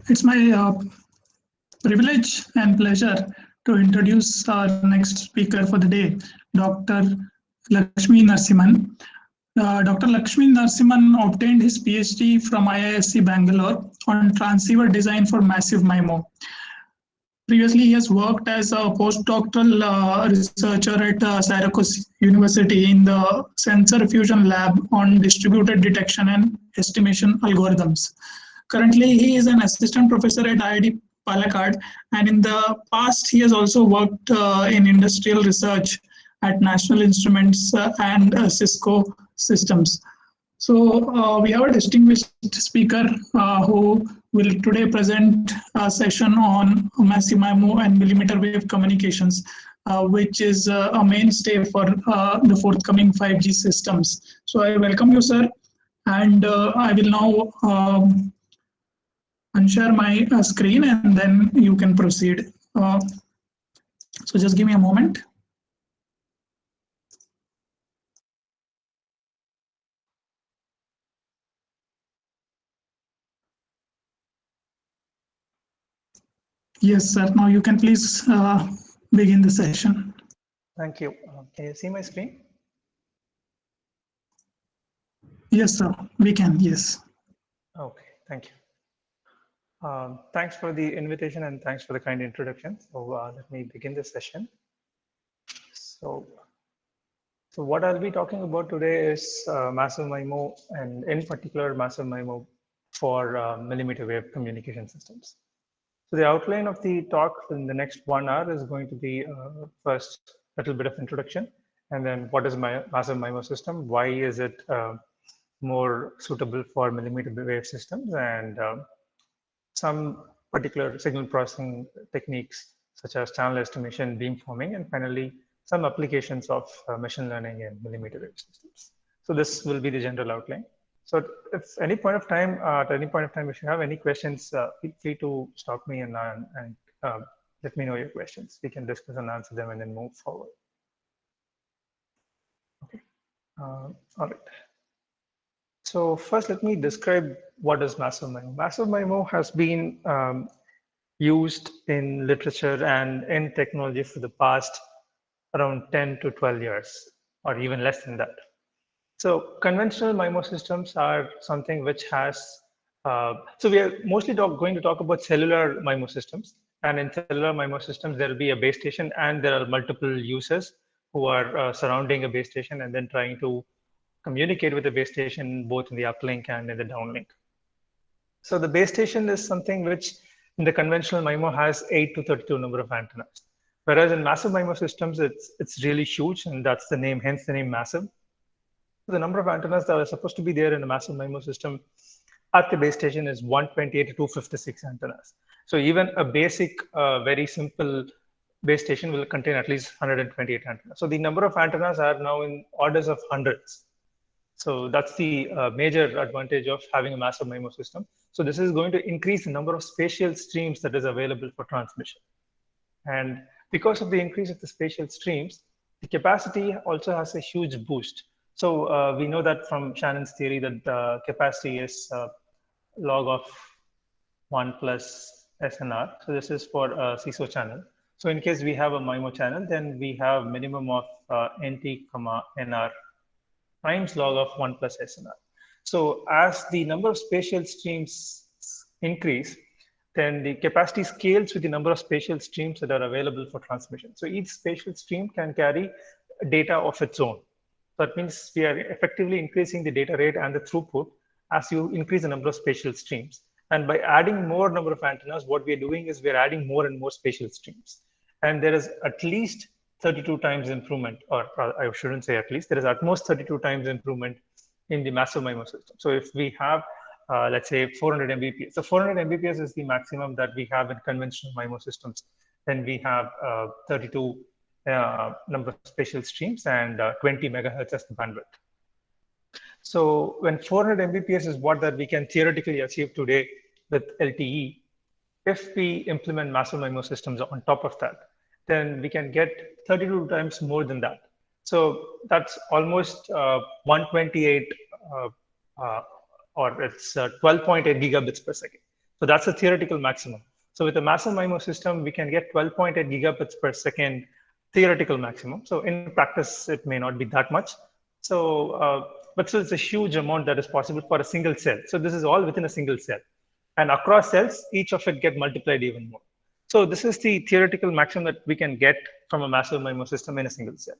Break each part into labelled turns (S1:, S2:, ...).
S1: It's my privilege and pleasure to introduce our next speaker for the day, Dr. Lakshmi Narsiman. Dr. Lakshmi Narsiman obtained his PhD from IISc Bangalore on transceiver design for massive MIMO. Previously, he has worked as a postdoctoral researcher at Syracuse University in the Sensor Fusion Lab on distributed detection and estimation algorithms. Currently, he is an assistant professor at IIT Palakkad, and in the past, he has also worked in industrial research at National Instruments and Cisco Systems. So we have a distinguished speaker who will today present a session on massive MIMO and millimeter wave communications, which is a mainstay for the forthcoming 5G systems. So I welcome you, sir, and I will now unshare my screen and then you can proceed. So just give me a moment. Yes, sir. Now you can please begin the session.
S2: Thank you. Can you see my screen?
S1: Yes, sir. We can. Yes.
S2: Okay. Thank you. Thanks for the invitation and thanks for the kind introduction. So let me begin the session. So what I'll be talking about today is massive MIMO, and in particular massive MIMO for millimeter wave communication systems. So the outline of the talk in the next 1 hour is going to be first a little bit of introduction, and then what is my massive MIMO system, why is it more suitable for millimeter wave systems, and some particular signal processing techniques such as channel estimation, beamforming, and finally some applications of machine learning and millimeter wave systems. So this will be the general outline. So if any point of time, if you have any questions, feel free to stop me and let me know your questions. We can discuss and answer them and then move forward. Okay. All right. So first, let me describe what is massive MIMO. Massive MIMO has been used in literature and in technology for the past around 10 to 12 years, or even less than that. So conventional MIMO systems are something which has, so we are mostly going to talk about cellular MIMO systems. And in cellular MIMO systems, there will be a base station and there are multiple users who are surrounding a base station and then trying to communicate with the base station both in the uplink and in the downlink. So the base station is something which in the conventional MIMO has 8 to 32 number of antennas. Whereas in massive MIMO systems, it's really huge, and that's the name, hence the name massive. The number of antennas that are supposed to be there in a massive MIMO system at the base station is 128 to 256 antennas. So even a basic, very simple base station will contain at least 128 antennas. So the number of antennas are now in orders of hundreds. So that's the major advantage of having a massive MIMO system. So this is going to increase the number of spatial streams that is available for transmission. And because of the increase of the spatial streams, the capacity also has a huge boost. So we know that from Shannon's theory that capacity is log of 1 plus SNR. So this is for a CISO channel. So in case we have a MIMO channel, then we have minimum of NT, NR times log of 1 plus SNR. So as the number of spatial streams increase, then the capacity scales with the number of spatial streams that are available for transmission. So each spatial stream can carry data of its own. That means we are effectively increasing the data rate and the throughput as you increase the number of spatial streams. And by adding more number of antennas, what we are doing is we are adding more and more spatial streams. And there is at least 32 times improvement, or I shouldn't say at least, there is at most 32 times improvement in the massive MIMO system. So if we have, let's say 400 Mbps, so 400 Mbps is the maximum that we have in conventional MIMO systems. Then we have 32 number of spatial streams and 20 megahertz as the bandwidth. So when 400 Mbps is what that we can theoretically achieve today with LTE, if we implement massive MIMO systems on top of that, then we can get 32 times more than that. So that's almost 128 or it's 12.8 gigabits per second. So that's a theoretical maximum. So with a massive MIMO system, we can get 12.8 gigabits per second theoretical maximum. So in practice, it may not be that much. So, but still, it's a huge amount that is possible for a single cell. So this is all within a single cell. And across cells, each of it get multiplied even more. So this is the theoretical maximum that we can get from a massive MIMO system in a single cell.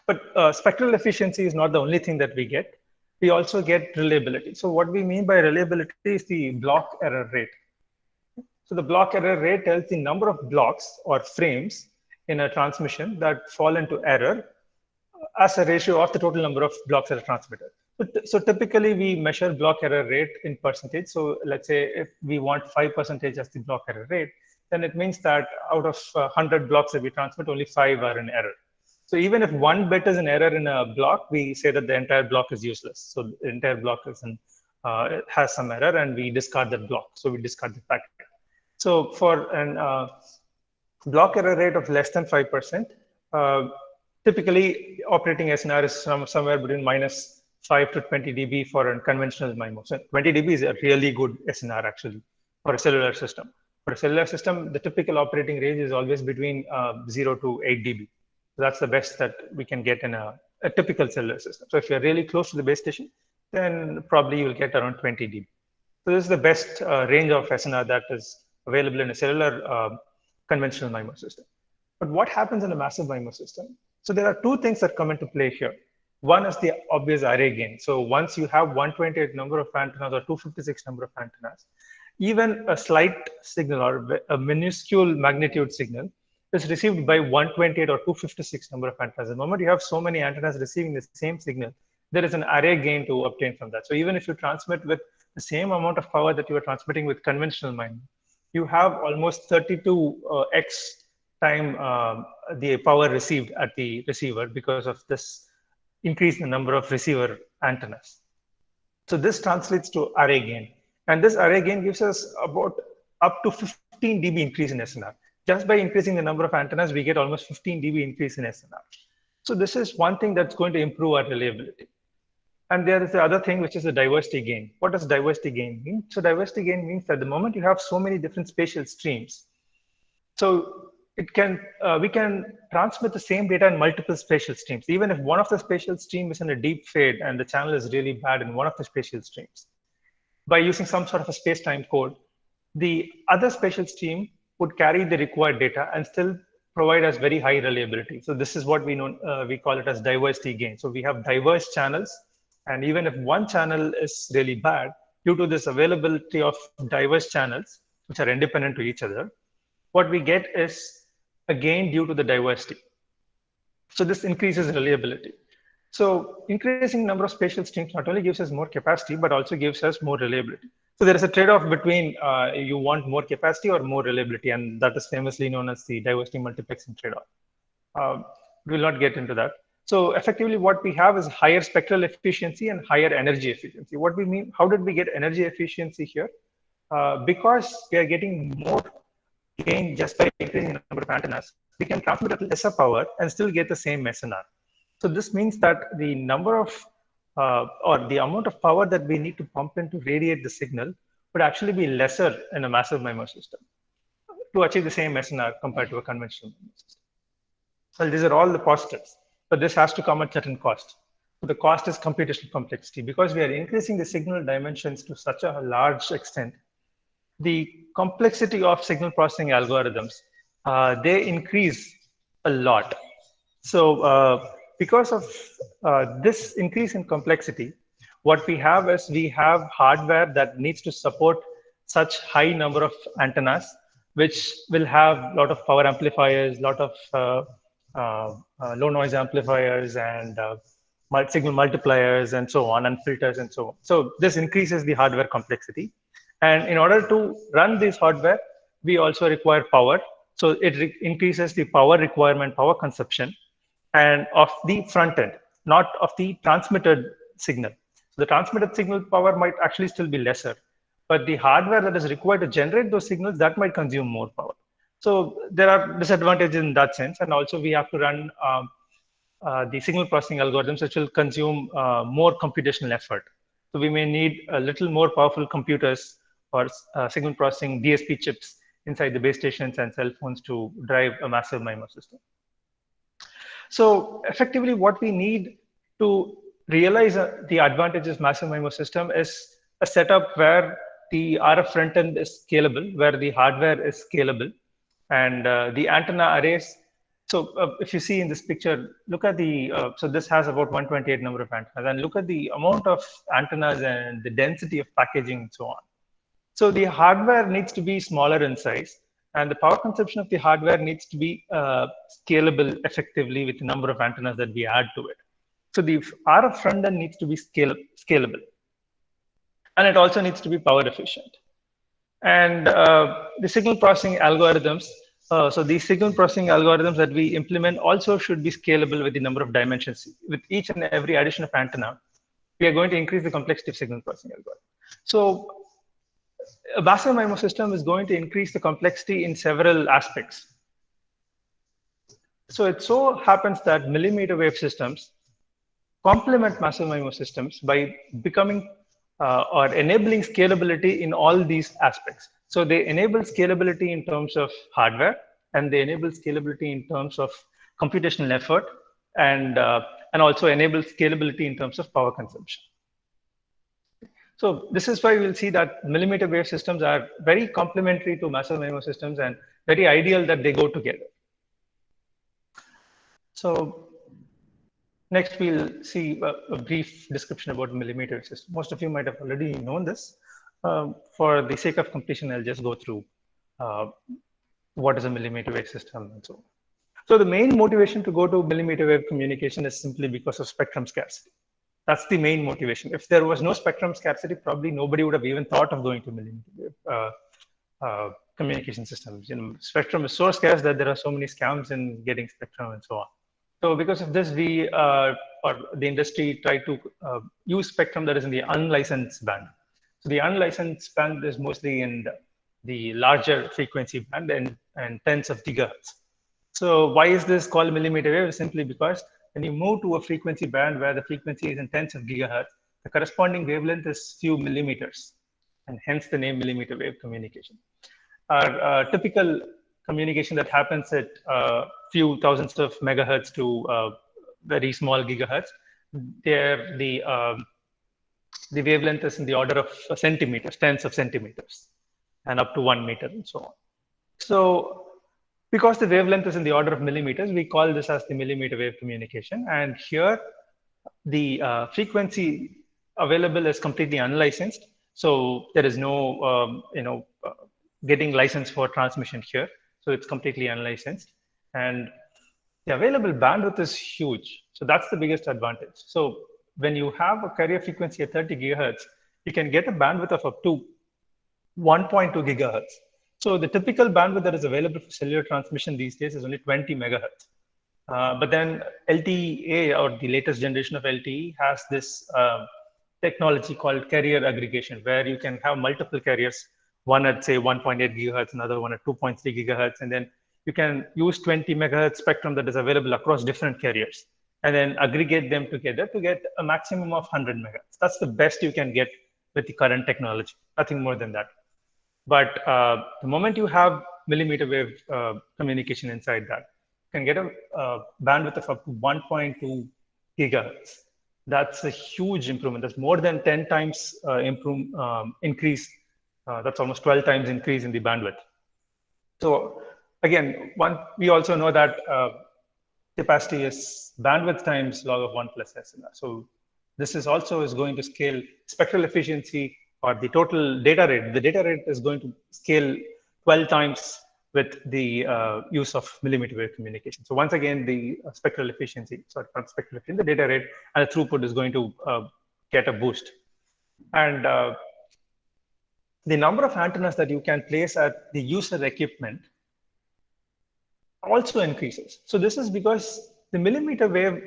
S2: But spectral efficiency is not the only thing that we get. We also get reliability. So what we mean by reliability is the block error rate. So the block error rate tells the number of blocks or frames in a transmission that fall into error as a ratio of the total number of blocks that are transmitted. So typically we measure block error rate in percentage. So let's say if we want 5% as the block error rate, then it means that out of 100 blocks that we transmit, only 5 are in error. So even if 1 bit is an error in a block, we say that the entire block is useless. So the entire block is it has some error and we discard that block. So we discard the packet. So for an block error rate of less than 5%, typically operating SNR is somewhere between minus 5 to 20 dB for a conventional MIMO. So 20 dB is a really good SNR actually for a cellular system. For a cellular system, the typical operating range is always between 0 to 8 dB. So that's the best that we can get in a typical cellular system. So if you're really close to the base station, then probably you'll get around 20 dB. So this is the best range of SNR that is available in a cellular conventional MIMO system. But what happens in a massive MIMO system? So there are two things that come into play here. One is the obvious array gain. So once you have 128 number of antennas or 256 number of antennas, even a slight signal or a minuscule magnitude signal is received by 128 or 256 number of antennas. The moment you have so many antennas receiving the same signal, there is an array gain to obtain from that. So even if you transmit with the same amount of power that you are transmitting with conventional MIMO, you have almost 32x time the power received at the receiver because of this increase in the number of receiver antennas. So this translates to array gain. And this array gain gives us about up to 15 dB increase in SNR. Just by increasing the number of antennas, we get almost 15 dB increase in SNR. So this is one thing that's going to improve our reliability. And there is the other thing, which is the diversity gain. What does diversity gain mean? So diversity gain means that the moment you have so many different spatial streams, so it can we can transmit the same data in multiple spatial streams. Even if one of the spatial streams is in a deep fade and the channel is really bad in one of the spatial streams, by using some sort of a space-time code, the other spatial stream would carry the required data and still provide us very high reliability. So this is what we call it as diversity gain. So we have diverse channels, and even if one channel is really bad, due to this availability of diverse channels, which are independent to each other, what we get is a gain due to the diversity. So this increases reliability. So increasing number of spatial streams not only gives us more capacity, but also gives us more reliability. So there is a trade-off between you want more capacity or more reliability, and that is famously known as the diversity multiplexing trade-off. We will not get into that. So effectively what we have is higher spectral efficiency and higher energy efficiency. What we mean, how did we get energy efficiency here? Because we are getting more gain just by increasing the number of antennas, we can transmit at lesser power and still get the same SNR. So this means that the number of or the amount of power that we need to pump in to radiate the signal would actually be lesser in a massive MIMO system to achieve the same SNR compared to a conventional MIMO system. So these are all the positives, but this has to come at certain cost. So the cost is computational complexity. Because we are increasing the signal dimensions to such a large extent, the complexity of signal processing algorithms, they increase a lot. So because of this increase in complexity, what we have is we have hardware that needs to support such high number of antennas, which will have a lot of power amplifiers, a lot of low noise amplifiers and signal multipliers and so on, and filters and so on. So this increases the hardware complexity. And in order to run this hardware, we also require power. So it increases the power requirement, power consumption, and of the front end, not of the transmitted signal. So the transmitted signal power might actually still be lesser, but the hardware that is required to generate those signals, that might consume more power. So there are disadvantages in that sense. And also we have to run the signal processing algorithms, which will consume more computational effort. So we may need a little more powerful computers or signal processing DSP chips inside the base stations and cell phones to drive a massive MIMO system. So effectively, what we need to realize the advantages massive MIMO system is a setup where the RF front end is scalable, where the hardware is scalable, and the antenna arrays. So if you see in this picture, look at the, so this has about 128 number of antennas, and look at the amount of antennas and the density of packaging and so on. So the hardware needs to be smaller in size, and the power consumption of the hardware needs to be scalable effectively with the number of antennas that we add to it. So the RF front end needs to be scalable. And it also needs to be power efficient. And the signal processing algorithms, so these signal processing algorithms that we implement also should be scalable with the number of dimensions. With each and every addition of antenna, we are going to increase the complexity of signal processing algorithm. So a massive MIMO system is going to increase the complexity in several aspects. So it so happens that millimeter wave systems complement massive MIMO systems by becoming or enabling scalability in all these aspects. So they enable scalability in terms of hardware, and they enable scalability in terms of computational effort, and also enable scalability in terms of power consumption. So this is why we'll see that millimeter wave systems are very complementary to massive MIMO systems and very ideal that they go together. So next, we'll see a brief description about millimeter wave system. Most of you might have already known this. For the sake of completion, I'll just go through what is a millimeter wave system and so on. So the main motivation to go to millimeter wave communication is simply because of spectrum scarcity. That's the main motivation. If there was no spectrum scarcity, probably nobody would have even thought of going to millimeter wave communication systems. You know, spectrum is so scarce that there are so many scams in getting spectrum and so on. So because of this, we or the industry try to use spectrum that is in the unlicensed band. So the unlicensed band is mostly in the larger frequency band and tens of gigahertz. So why is this called millimeter wave? Simply because when you move to a frequency band where the frequency is in tens of gigahertz, the corresponding wavelength is few millimeters, and hence the name millimeter wave communication. Our typical communication that happens at few thousands of megahertz to very small gigahertz, there the wavelength is in the order of centimeters, tens of centimeters, and up to 1 meter and so on. So because the wavelength is in the order of millimeters, we call this as the millimeter wave communication. And here, the frequency available is completely unlicensed. So there is no, getting license for transmission here. So it's completely unlicensed. And the available bandwidth is huge. So that's the biggest advantage. So when you have a carrier frequency at 30 gigahertz, you can get a bandwidth of up to 1.2 gigahertz. So the typical bandwidth that is available for cellular transmission these days is only 20 megahertz. But then LTE, or the latest generation of LTE, has this technology called carrier aggregation, where you can have multiple carriers, one at say 1.8 gigahertz, another one at 2.3 gigahertz, and then you can use 20 megahertz spectrum that is available across different carriers, and then aggregate them together to get a maximum of 100 megahertz. That's the best you can get with the current technology, nothing more than that. But the moment you have millimeter wave communication inside that, you can get a bandwidth of up to 1.2 gigahertz. That's a huge improvement. That's more than 10 times increase. That's almost 12 times increase in the bandwidth. So again, we also know that capacity is bandwidth times log of 1 plus SNR. So this is also going to scale spectral efficiency, or the total data rate. The data rate is going to scale 12 times with the use of millimeter wave communication. So once again, the spectral efficiency, not spectral efficiency, the data rate and the throughput is going to get a boost. And the number of antennas that you can place at the user equipment also increases. So this is because the millimeter wave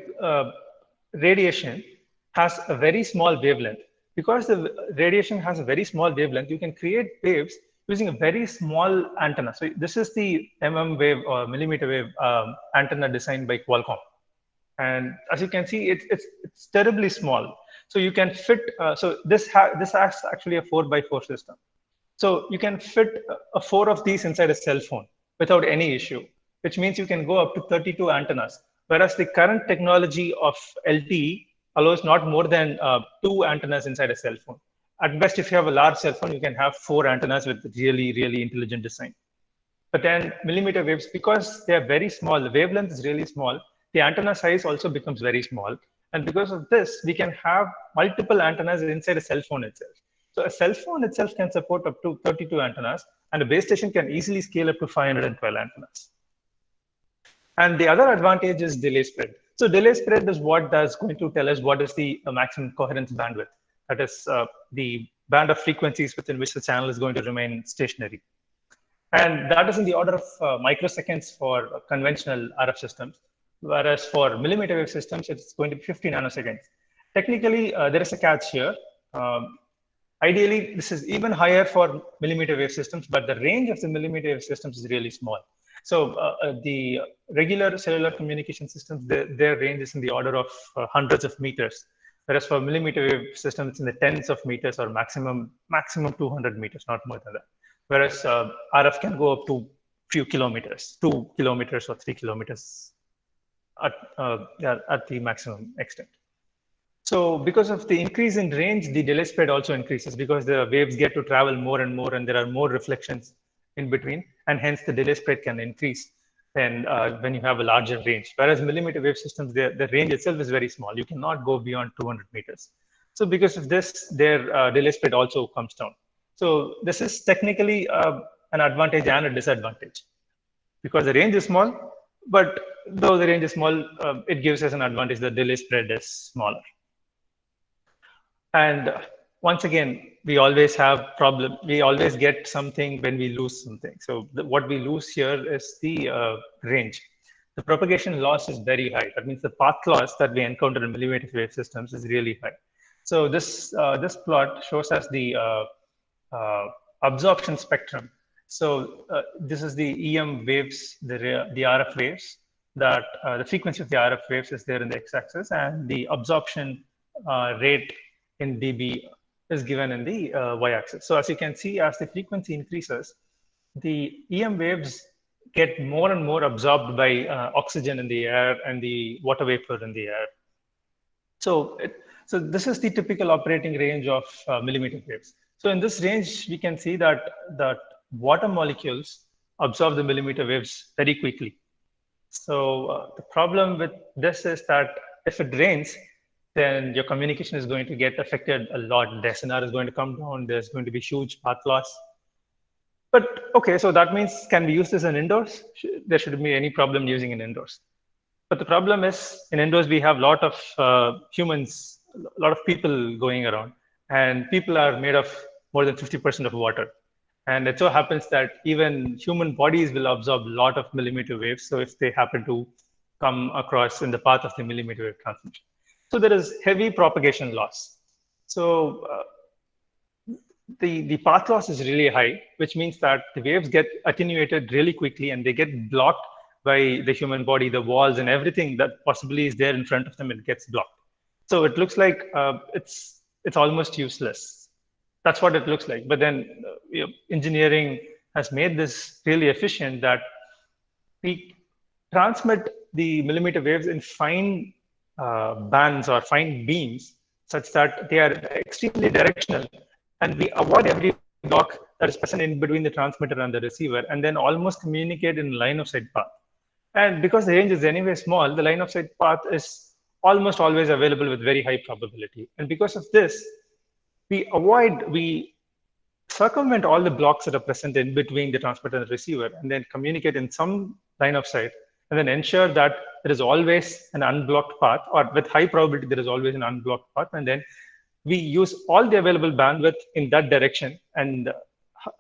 S2: radiation has a very small wavelength. Because the radiation has a very small wavelength, you can create waves using a very small antenna. So this is the mmWave or millimeter wave antenna designed by Qualcomm. And as you can see, it's terribly small. So you can fit, so this has actually a 4x4 system. So you can fit 4 of these inside a cell phone without any issue, which means you can go up to 32 antennas. Whereas the current technology of LTE allows not more than 2 antennas inside a cell phone. At best, if you have a large cell phone, you can have 4 antennas with really, really intelligent design. But then millimeter waves, because they are very small, the wavelength is really small, the antenna size also becomes very small. And because of this, we can have multiple antennas inside a cell phone itself. So a cell phone itself can support up to 32 antennas, and a base station can easily scale up to 512 antennas. And the other advantage is delay spread. So delay spread is what is going to tell us what is the maximum coherence bandwidth. That is the band of frequencies within which the channel is going to remain stationary. And that is in the order of microseconds for conventional RF systems, whereas for millimeter wave systems, it's going to be 50 nanoseconds. Technically, there is a catch here. Ideally, this is even higher for millimeter wave systems, but the range of the millimeter wave systems is really small. So the regular cellular communication systems, their range is in the order of hundreds of meters, whereas for millimeter wave systems, it's in the tens of meters or maximum 200 meters, not more than that. Whereas RF can go up to few kilometers, 2 kilometers or 3 kilometers at the maximum extent. So because of the increase in range, the delay spread also increases because the waves get to travel more and more, and there are more reflections in between, and hence the delay spread can increase and when you have a larger range. Whereas millimeter wave systems, the range itself is very small. You cannot go beyond 200 meters. So because of this, their delay spread also comes down. So this is technically an advantage and a disadvantage because the range is small, but though the range is small, it gives us an advantage. The delay spread is smaller. And once again, we always have problem. We always get something when we lose something. So what we lose here is the range. The propagation loss is very high. That means the path loss that we encounter in millimeter wave systems is really high. So this plot shows us the absorption spectrum. So this is the EM waves, the RF waves, that the frequency of the RF waves is there in the x-axis, and the absorption rate in dB is given in the y-axis. So as you can see, as the frequency increases, the EM waves get more and more absorbed by oxygen in the air and the water vapor in the air. So this is the typical operating range of millimeter waves. So in this range, we can see that water molecules absorb the millimeter waves very quickly. So the problem with this is that if it rains, then your communication is going to get affected a lot. The SNR is going to come down. There's going to be huge path loss. But okay, so that means, can we use this in indoors? There shouldn't be any problem using it indoors. But the problem is, in indoors, we have a lot of humans, a lot of people going around, and people are made of more than 50% of water. And it so happens that even human bodies will absorb a lot of millimeter waves. So if they happen to come across in the path of the millimeter wave transmission. So there is heavy propagation loss. So the path loss is really high, which means that the waves get attenuated really quickly and they get blocked by the human body, the walls and everything that possibly is there in front of them, it gets blocked. So it looks like it's almost useless. That's what it looks like. But then engineering has made this really efficient that we transmit the millimeter waves in fine bands or fine beams such that they are extremely directional, and we avoid every block that is present in between the transmitter and the receiver, and then almost communicate in line of sight path. And because the range is anyway small, the line of sight path is almost always available with very high probability. And because of this, we circumvent all the blocks that are present in between the transmitter and the receiver, and then communicate in some line of sight, and then ensure that there is always an unblocked path, or with high probability, there is always an unblocked path. And then we use all the available bandwidth in that direction and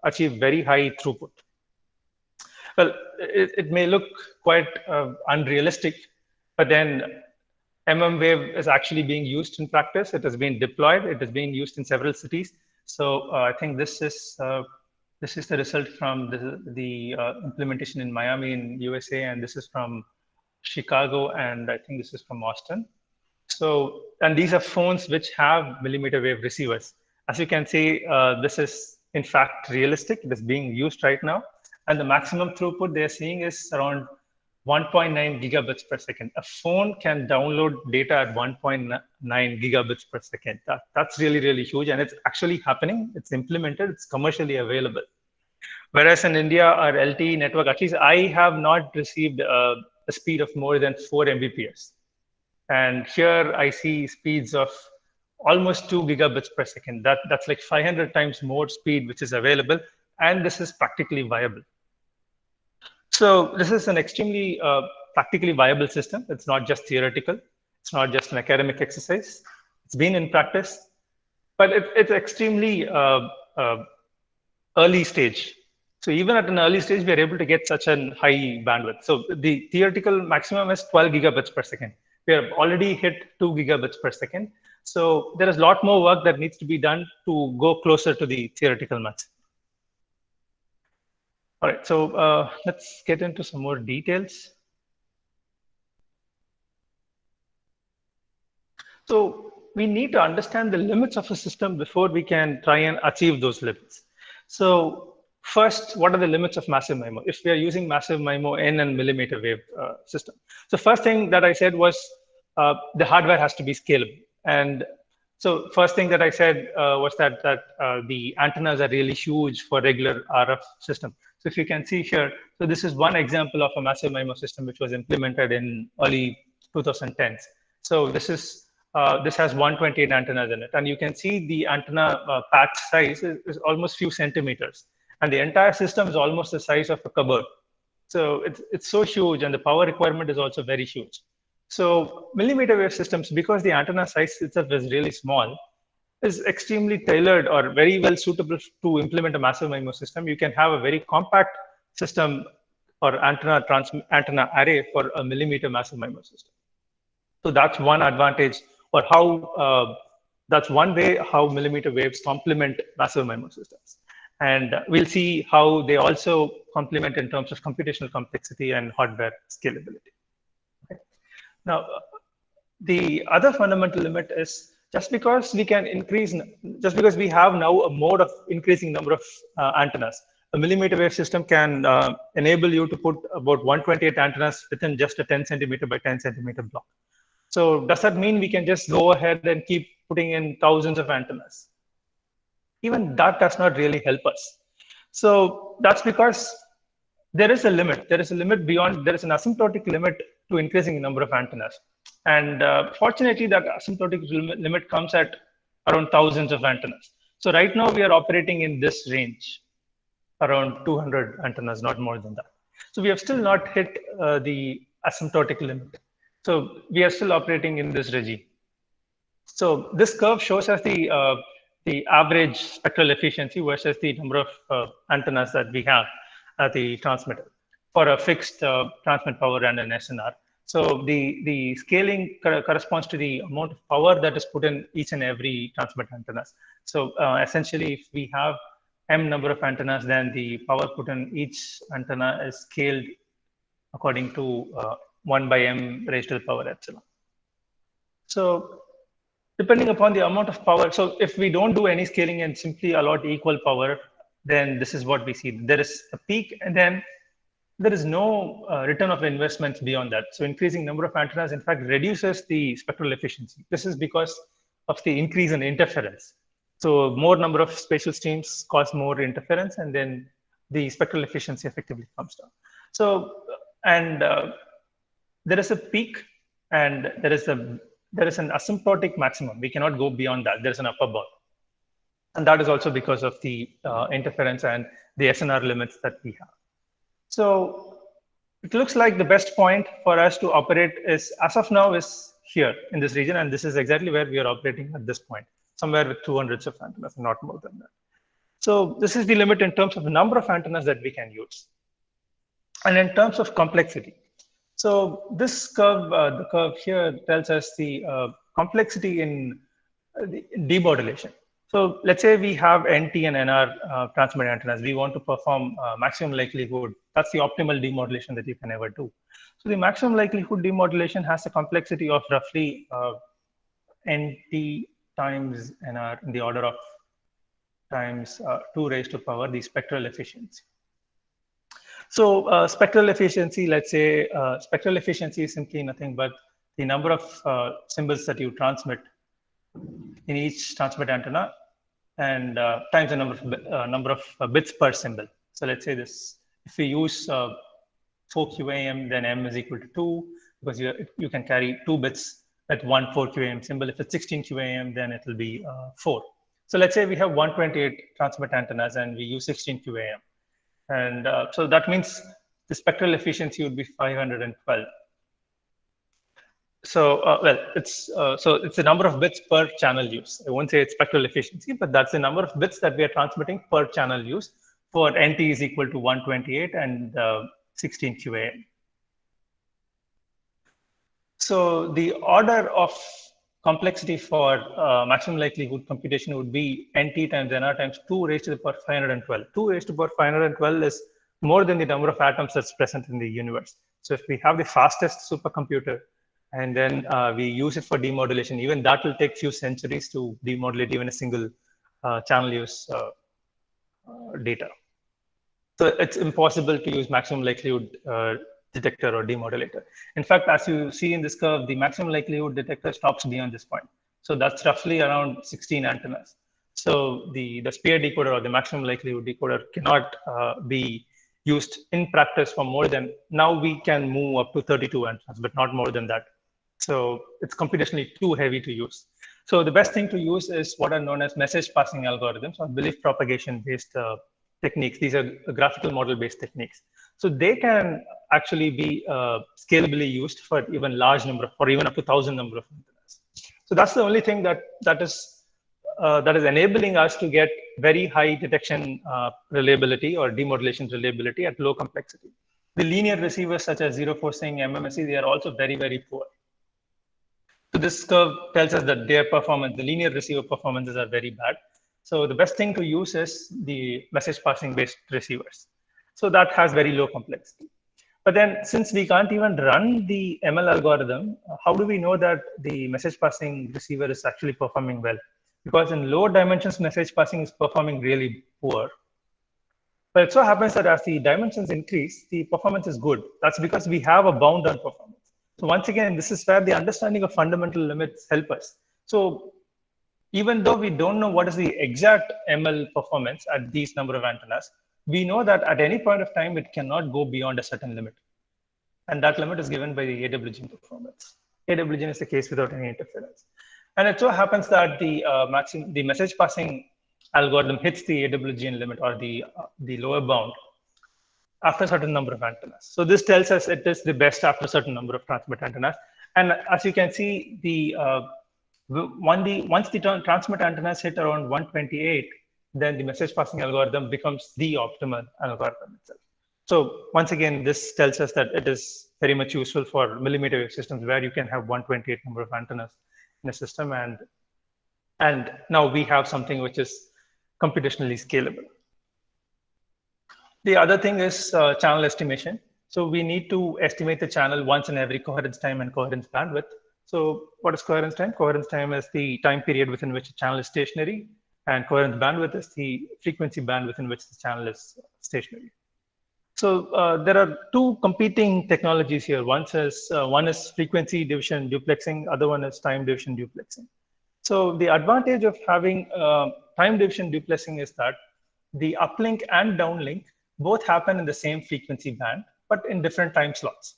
S2: achieve very high throughput. Well, it may look quite unrealistic, but then mmWave is actually being used in practice. It has been deployed. It is being used in several cities. So I think this is the result from the implementation in Miami in USA, and this is from Chicago, and I think this is from Austin. So, and these are phones which have millimeter wave receivers. As you can see, this is in fact realistic. It is being used right now. And the maximum throughput they're seeing is around 1.9 gigabits per second. A phone can download data at 1.9 gigabits per second. That's really, really huge. And it's actually happening. It's implemented. It's commercially available. Whereas in India, our LTE network, at least I have not received a speed of more than 4 Mbps. And here I see speeds of almost 2 gigabits per second. That's like 500 times more speed, which is available. And this is practically viable. So this is an extremely practically viable system. It's not just theoretical. It's not just an academic exercise. It's been in practice, but it's extremely early stage. So even at an early stage, we are able to get such a high bandwidth. So the theoretical maximum is 12 gigabits per second. We have already hit 2 gigabits per second. So there is a lot more work that needs to be done to go closer to the theoretical maximum. All right, so let's get into some more details. So we need to understand the limits of a system before we can try and achieve those limits. So first, what are the limits of massive MIMO? If we are using massive MIMO in a millimeter wave system. So first thing that I said was the hardware has to be scalable. And so first thing that I said was that the antennas are really huge for regular RF system. So if you can see here, so this is one example of a massive MIMO system which was implemented in early 2010s. So this is this has 128 antennas in it, and you can see the antenna patch size is almost few centimeters, and the entire system is almost the size of a cupboard. So it's so huge, and the power requirement is also very huge. So millimeter wave systems, because the antenna size itself is really small, is extremely tailored or very well suitable to implement a massive MIMO system. You can have a very compact system or antenna array for a millimeter massive MIMO system. So that's one advantage, or how that's one way how millimeter waves complement massive MIMO systems. And we'll see how they also complement in terms of computational complexity and hardware scalability. Okay. Now, the other fundamental limit is just because we can increase, just because we have now a mode of increasing number of antennas, a millimeter wave system can enable you to put about 128 antennas within just a 10 centimeter by 10 centimeter block. So does that mean we can just go ahead and keep putting in thousands of antennas? Even that does not really help us. So that's because there is a limit. There is a limit beyond, there is an asymptotic limit to increasing the number of antennas. And fortunately, that asymptotic limit comes at around thousands of antennas. So right now we are operating in this range, around 200 antennas, not more than that. So we have still not hit the asymptotic limit. So we are still operating in this regime. So this curve shows us the average spectral efficiency versus the number of antennas that we have at the transmitter for a fixed transmit power and an SNR. So the scaling corresponds to the amount of power that is put in each and every transmit antennas. So essentially, if we have m number of antennas, then the power put in each antenna is scaled according to 1 by m raised to the power epsilon. So depending upon the amount of power, so if we don't do any scaling and simply allot equal power, then this is what we see. There is a peak, and then there is no return of investments beyond that. So increasing number of antennas, in fact, reduces the spectral efficiency. This is because of the increase in interference. So more number of spatial streams cause more interference, and then the spectral efficiency effectively comes down. So, and there is a peak, and there is an asymptotic maximum. We cannot go beyond that. There's an upper bound. And that is also because of the interference and the SNR limits that we have. So it looks like the best point for us to operate is, as of now, is here in this region. And this is exactly where we are operating at this point, somewhere with 200s of antennas, not more than that. So this is the limit in terms of the number of antennas that we can use. And in terms of complexity. So this curve, the curve here tells us the complexity in the demodulation. So let's say we have NT and NR transmit antennas. We want to perform maximum likelihood. That's the optimal demodulation that you can ever do. So the maximum likelihood demodulation has a complexity of roughly NT times NR in the order of times 2 raised to power the spectral efficiency. So spectral efficiency, let's say spectral efficiency is simply nothing but the number of symbols that you transmit in each transmit antenna and times the number of bits per symbol. So let's say this, if we use 4 QAM, then M is equal to 2 because you can carry 2 bits at one 4 QAM symbol. If it's 16 QAM, then it will be 4. So let's say we have 128 transmit antennas and we use 16 QAM. And so that means the spectral efficiency would be 512. So, well, it's the number of bits per channel use. I won't say it's spectral efficiency, but that's the number of bits that we are transmitting per channel use for NT is equal to 128 and 16 QAM. So the order of complexity for maximum likelihood computation would be NT times NR times 2 raised to the power 512. 2 raised to the power 512 is more than the number of atoms that's present in the universe. So if we have the fastest supercomputer and then we use it for demodulation, even that will take few centuries to demodulate even a single channel use data. So it's impossible to use maximum likelihood detector or demodulator. In fact, as you see in this curve, the maximum likelihood detector stops beyond this point. So that's roughly around 16 antennas. So the sphere decoder or the maximum likelihood decoder cannot be used in practice for more than, now we can move up to 32 antennas, but not more than that. So it's computationally too heavy to use. So the best thing to use is what are known as message passing algorithms or belief propagation based techniques. These are graphical model based techniques. So they can actually be scalably used for even large number, or even up to 1,000 number of antennas. So that's the only thing that is enabling us to get very high detection reliability or demodulation reliability at low complexity. The linear receivers such as zero forcing, MMSE, they are also very, very poor. So this curve tells us that their performance, the linear receiver performances are very bad. So the best thing to use is the message passing based receivers. So that has very low complexity. But then since we can't even run the ML algorithm, how do we know that the message passing receiver is actually performing well? Because in low dimensions, message passing is performing really poor. But it so happens that as the dimensions increase, the performance is good. That's because we have a bound on performance. So once again, this is where the understanding of fundamental limits help us. So even though we don't know what is the exact ML performance at these number of antennas, we know that at any point of time, it cannot go beyond a certain limit. And that limit is given by the AWGN performance. AWGN is the case without any interference. And it so happens that the message passing algorithm hits the AWGN limit or the lower bound after a certain number of antennas. So this tells us it is the best after a certain number of transmit antennas. And as you can see, once the transmit antennas hit around 128, then the message passing algorithm becomes the optimal algorithm itself. So once again, this tells us that it is very much useful for millimeter wave systems where you can have 128 number of antennas in a system. And now we have something which is computationally scalable. The other thing is channel estimation. So we need to estimate the channel once in every coherence time and coherence bandwidth. So what is coherence time? Coherence time is the time period within which a channel is stationary, and coherence bandwidth is the frequency band within which the channel is stationary. So there are two competing technologies here. One is frequency division duplexing, other one is time division duplexing. So the advantage of having time division duplexing is that the uplink and downlink both happen in the same frequency band, but in different time slots.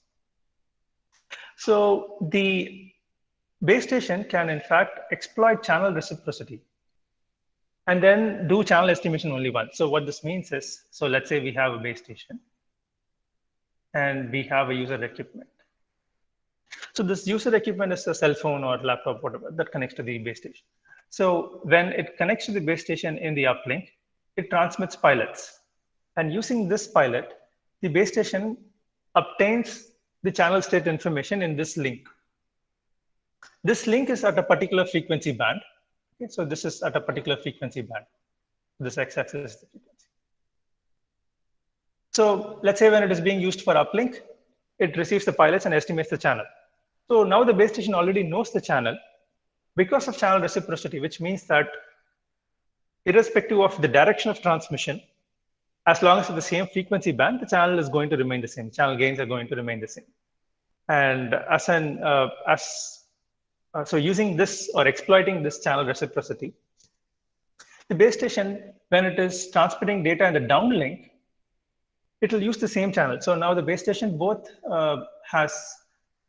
S2: So the base station can in fact exploit channel reciprocity and then do channel estimation only once. So what this means is, so let's say we have a base station and we have a user equipment. So this user equipment is a cell phone or laptop, whatever, that connects to the base station. So when it connects to the base station in the uplink, it transmits pilots. And using this pilot, the base station obtains the channel state information in this link. This link is at a particular frequency band. Okay, so this is at a particular frequency band. This x-axis is the frequency. So let's say when it is being used for uplink, it receives the pilots and estimates the channel. So now the base station already knows the channel because of channel reciprocity, which means that irrespective of the direction of transmission, as long as it's the same frequency band, the channel is going to remain the same. Channel gains are going to remain the same. And so using this or exploiting this channel reciprocity, the base station, when it is transmitting data in the downlink, it will use the same channel. So now the base station both has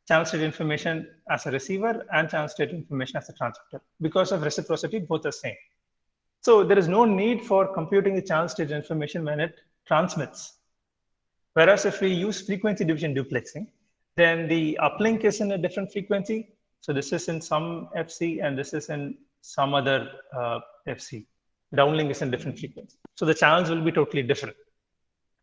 S2: channel state information as a receiver and channel state information as a transmitter. Because of reciprocity, both are same. So there is no need for computing the channel state information when it transmits. Whereas if we use frequency division duplexing, then the uplink is in a different frequency. So this is in some FC and this is in some other FC. Downlink is in different frequency. So the channels will be totally different.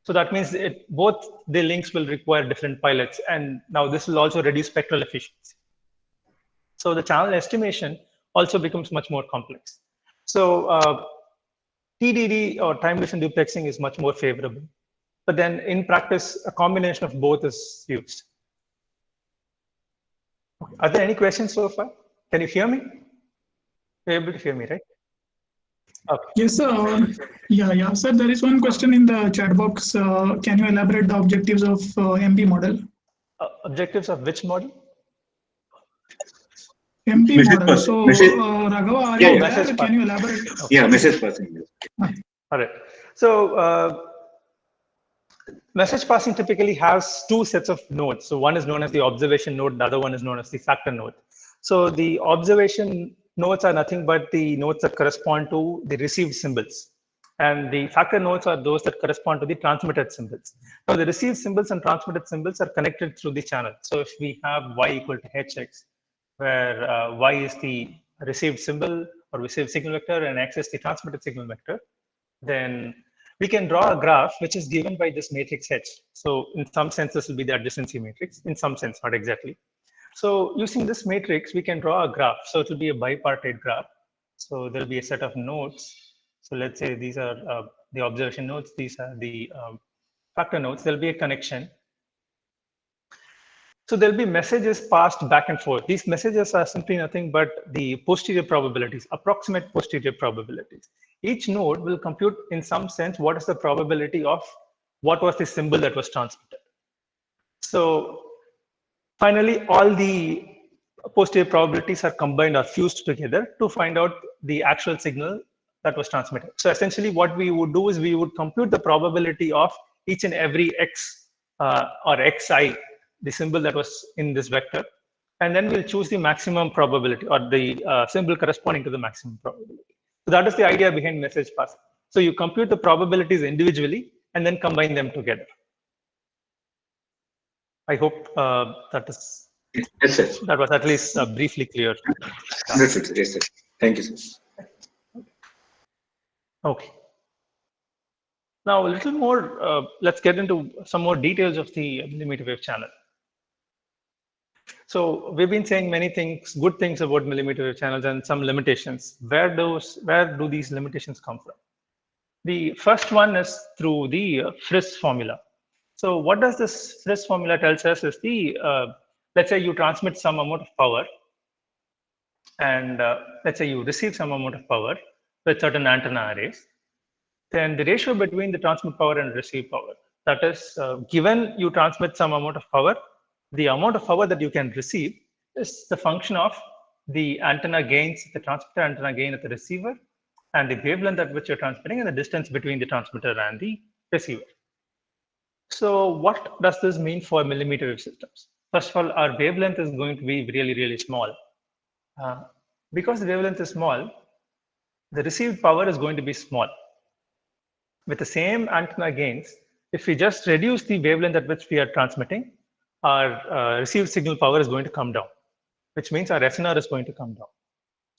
S2: So that means both the links will require different pilots. And now this will also reduce spectral efficiency. So the channel estimation also becomes much more complex. So TDD or time division duplexing is much more favorable. But then in practice, a combination of both is used. Okay. Are there any questions so far? Can you hear me? You're able to hear me, right? Okay.
S1: Yes, sir. Yeah. Sir, there is one question in the chat box. Can you elaborate the objectives of MP model?
S2: Objectives of which model?
S1: MP
S3: message
S1: model.
S3: passing.
S1: So,
S3: Message.
S1: Raghava, are
S3: Yeah,
S1: you
S3: yeah.
S1: there?
S2: Message
S1: Can you elaborate?
S2: Okay.
S3: Yeah, message passing.
S2: All right. So message passing typically has two sets of nodes. So one is known as the observation node, the other one is known as the factor node. So the observation nodes are nothing but the nodes that correspond to the received symbols. And the factor nodes are those that correspond to the transmitted symbols. Now the received symbols and transmitted symbols are connected through the channel. So if we have y equal to hx, where y is the received symbol or received signal vector and x is the transmitted signal vector, then we can draw a graph which is given by this matrix H. So in some sense, this will be the adjacency matrix. In some sense, not exactly. So using this matrix, we can draw a graph. So it will be a bipartite graph. So there will be a set of nodes. So let's say these are the observation nodes. These are the factor nodes. There will be a connection. So there'll be messages passed back and forth. These messages are simply nothing but the posterior probabilities, approximate posterior probabilities. Each node will compute in some sense what is the probability of what was the symbol that was transmitted. So finally, all the posterior probabilities are combined or fused together to find out the actual signal that was transmitted. So essentially what we would do is we would compute the probability of each and every x or xi, the symbol that was in this vector, and then we'll choose the maximum probability or the symbol corresponding to the maximum probability. So that is the idea behind message passing. So you compute the probabilities individually and then combine them together. I hope that was at least briefly clear.
S3: That's it. Yes, sir. Thank you, sir.
S2: Okay. Now a little more, let's get into some more details of the millimeter wave channel. So we've been saying many things, good things about millimeter wave channels and some limitations. Where do these limitations come from? The first one is through the Friss formula. So what does this Friss formula tells us is the, let's say you transmit some amount of power and let's say you receive some amount of power with certain antenna arrays. Then the ratio between the transmit power and receive power, that is given you transmit some amount of power, the amount of power that you can receive is the function of the antenna gains, the transmitter antenna gain at the receiver, and the wavelength at which you're transmitting and the distance between the transmitter and the receiver. So what does this mean for millimeter wave systems? First of all, our wavelength is going to be really, really small. Because the wavelength is small, the received power is going to be small. With the same antenna gains, if we just reduce the wavelength at which we are transmitting, our received signal power is going to come down, which means our SNR is going to come down.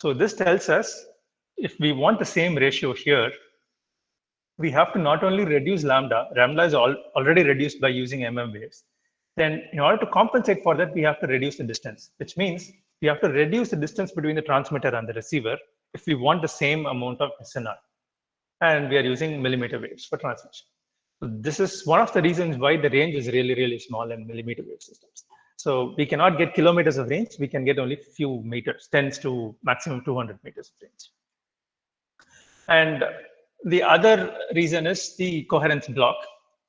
S2: So this tells us if we want the same ratio here, we have to not only reduce lambda is already reduced by using mmWaves. Then in order to compensate for that, we have to reduce the distance, which means we have to reduce the distance between the transmitter and the receiver if we want the same amount of SNR. And we are using millimeter waves for transmission. So this is one of the reasons why the range is really, really small in millimeter wave systems. So we cannot get kilometers of range. We can get only few meters, tens to maximum 200 meters of range. And the other reason is the coherence block.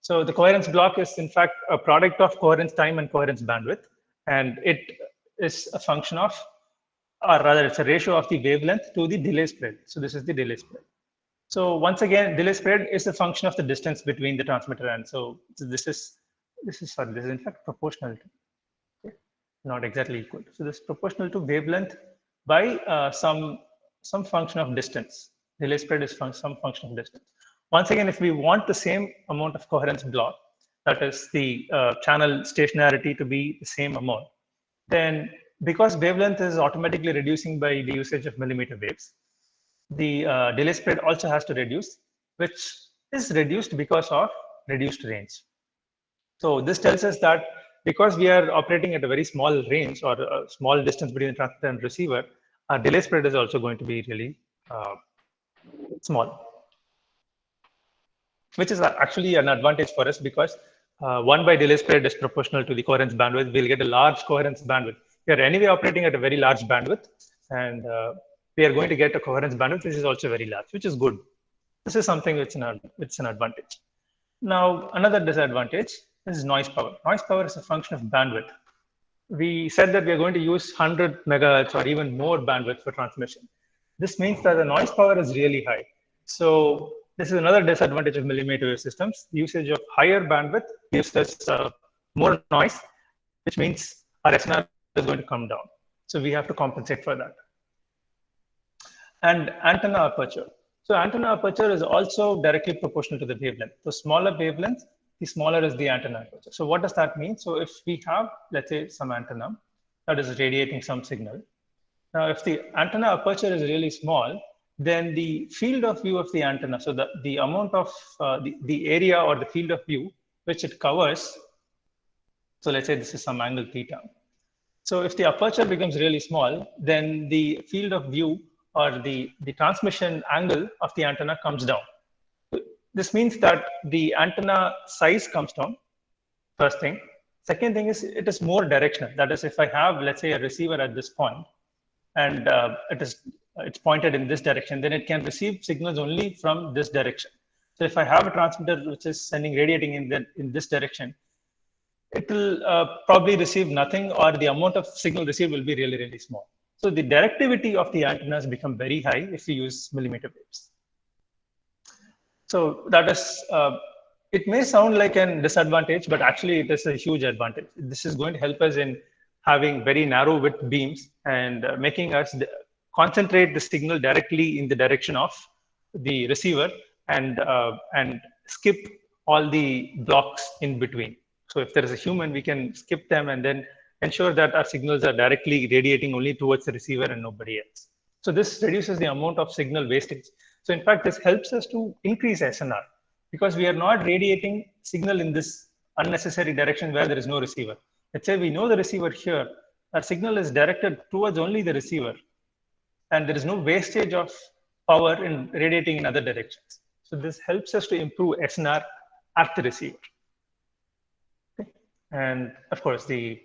S2: So the coherence block is in fact a product of coherence time and coherence bandwidth, and it is a function of, or rather it's a ratio of the wavelength to the delay spread. So this is the delay spread. So once again, delay spread is a function of the distance between the transmitter, and so this is in fact proportional to, okay, not exactly equal. So this is proportional to wavelength by some function of distance. Delay spread is some function of distance. Once again, if we want the same amount of coherence block, that is the channel stationarity to be the same amount, then because wavelength is automatically reducing by the usage of millimeter waves, the delay spread also has to reduce, which is reduced because of reduced range. So this tells us that because we are operating at a very small range or a small distance between the transmitter and receiver, our delay spread is also going to be really small, which is actually an advantage for us because 1 by delay spread is proportional to the coherence bandwidth. We'll get a large coherence bandwidth. We are anyway operating at a very large bandwidth, and we are going to get a coherence bandwidth which is also very large, which is good. This is something which it's an advantage. Now, another disadvantage is noise power. Noise power is a function of bandwidth. We said that we are going to use 100 megahertz or even more bandwidth for transmission. This means that the noise power is really high. So this is another disadvantage of millimeter wave systems. The usage of higher bandwidth gives us more noise, which means our SNR is going to come down. So we have to compensate for that. And antenna aperture. So antenna aperture is also directly proportional to the wavelength. The smaller wavelength, the smaller is the antenna aperture. So what does that mean? So if we have, let's say, some antenna that is radiating some signal. Now, if the antenna aperture is really small, then the field of view of the antenna, so the amount of the area or the field of view which it covers, so let's say this is some angle theta. So if the aperture becomes really small, then the field of view or the transmission angle of the antenna comes down. This means that the antenna size comes down, first thing. Second thing is it is more directional. That is, if I have, let's say, a receiver at this point, and it's pointed in this direction, then it can receive signals only from this direction. So if I have a transmitter which is radiating in this direction, it will probably receive nothing, or the amount of signal received will be really, really small. So the directivity of the antennas become very high if we use millimeter waves. So that is, it may sound like a disadvantage, but actually it is a huge advantage. This is going to help us in having very narrow width beams and making us concentrate the signal directly in the direction of the receiver and skip all the blocks in between. So if there is a human, we can skip them and then ensure that our signals are directly radiating only towards the receiver and nobody else. So this reduces the amount of signal wastage. So in fact, this helps us to increase SNR because we are not radiating signal in this unnecessary direction where there is no receiver. Let's say we know the receiver here, our signal is directed towards only the receiver, and there is no wastage of power in radiating in other directions. So this helps us to improve SNR at the receiver. Okay. And of course, the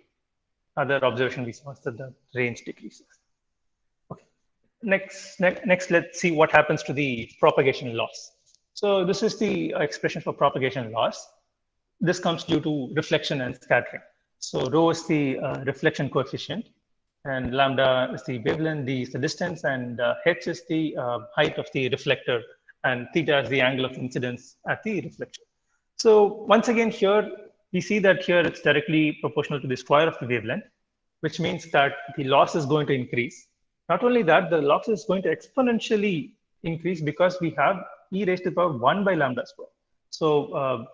S2: other observation we saw is that the range decreases. Okay. Next, let's see what happens to the propagation loss. So this is the expression for propagation loss. This comes due to reflection and scattering. So rho is the reflection coefficient, and lambda is the wavelength, d is the distance, and h is the height of the reflector, and theta is the angle of incidence at the reflection. So once again here, we see that here it's directly proportional to the square of the wavelength, which means that the loss is going to increase. Not only that, the loss is going to exponentially increase because we have e raised to the power 1 by lambda square. So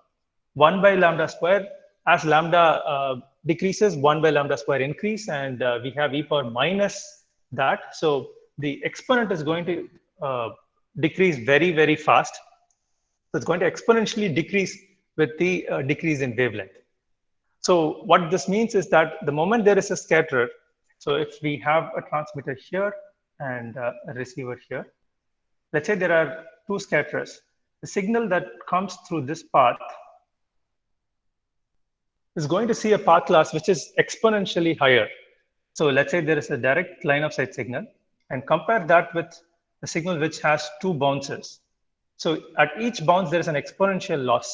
S2: 1 by lambda square, as lambda decreases, 1 by lambda square increase, and we have e power minus that. So the exponent is going to decrease very, very fast. So it's going to exponentially decrease with the decrease in wavelength. So what this means is that the moment there is a scatterer, so if we have a transmitter here and a receiver here, let's say there are two scatterers, the signal that comes through this path is going to see a path loss which is exponentially higher. So let's say there is a direct line of sight signal, and compare that with the a signal which has two bounces. So at each bounce, there is an exponential loss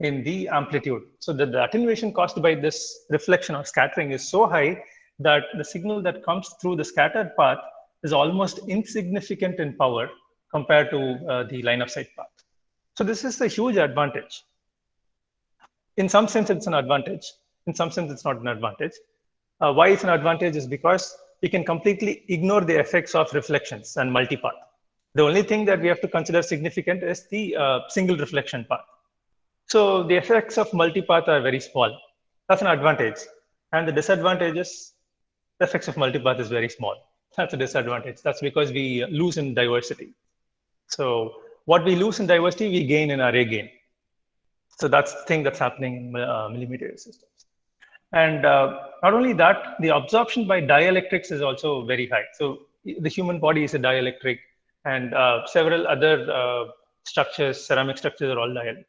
S2: in the amplitude. So the attenuation caused by this reflection or scattering is so high that the signal that comes through the scattered path is almost insignificant in power compared to the line of sight path. So this is a huge advantage. In some sense, it's an advantage. In some sense, it's not an advantage. Why it's an advantage is because we can completely ignore the effects of reflections and multipath. The only thing that we have to consider significant is the single reflection path. So the effects of multipath are very small. That's an advantage. And the disadvantage is the effects of multipath is very small. That's a disadvantage. That's because we lose in diversity. So what we lose in diversity, we gain in array gain. So that's the thing that's happening in millimeter wave systems. And not only that, the absorption by dielectrics is also very high. So the human body is a dielectric, and several other structures, ceramic structures are all dielectric.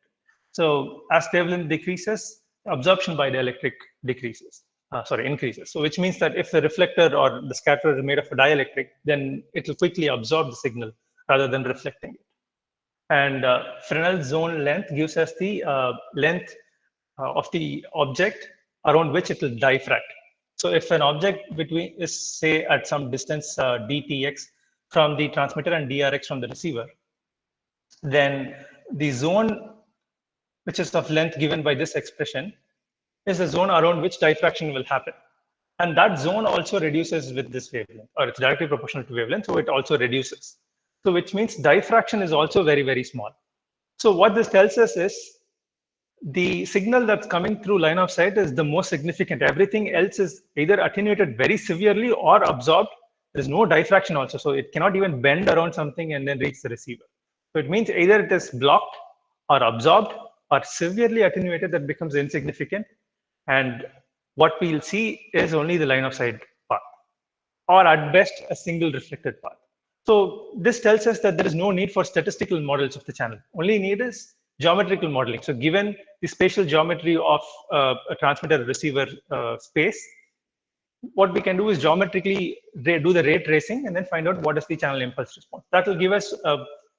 S2: So as wavelength decreases, absorption by dielectric increases. So which means that if the reflector or the scatterer is made of a dielectric, then it will quickly absorb the signal rather than reflecting it. And Fresnel zone length gives us the length of the object around which it will diffract. So if an object is say at some distance dtx from the transmitter and drx from the receiver, then the zone which is of length given by this expression is the zone around which diffraction will happen. And that zone also reduces with this wavelength, or it's directly proportional to wavelength, so it also reduces. So which means diffraction is also very, very small. So what this tells us is the signal that's coming through line of sight is the most significant. Everything else is either attenuated very severely or absorbed. There's no diffraction also, so it cannot even bend around something and then reach the receiver. So it means either it is blocked or absorbed or severely attenuated that becomes insignificant. And what we'll see is only the line of sight path, or at best a single reflected path. So this tells us that there is no need for statistical models of the channel. Only need is geometrical modeling. So given the spatial geometry of a transmitter receiver space, what we can do is geometrically do the ray tracing and then find out what is the channel impulse response. That will give us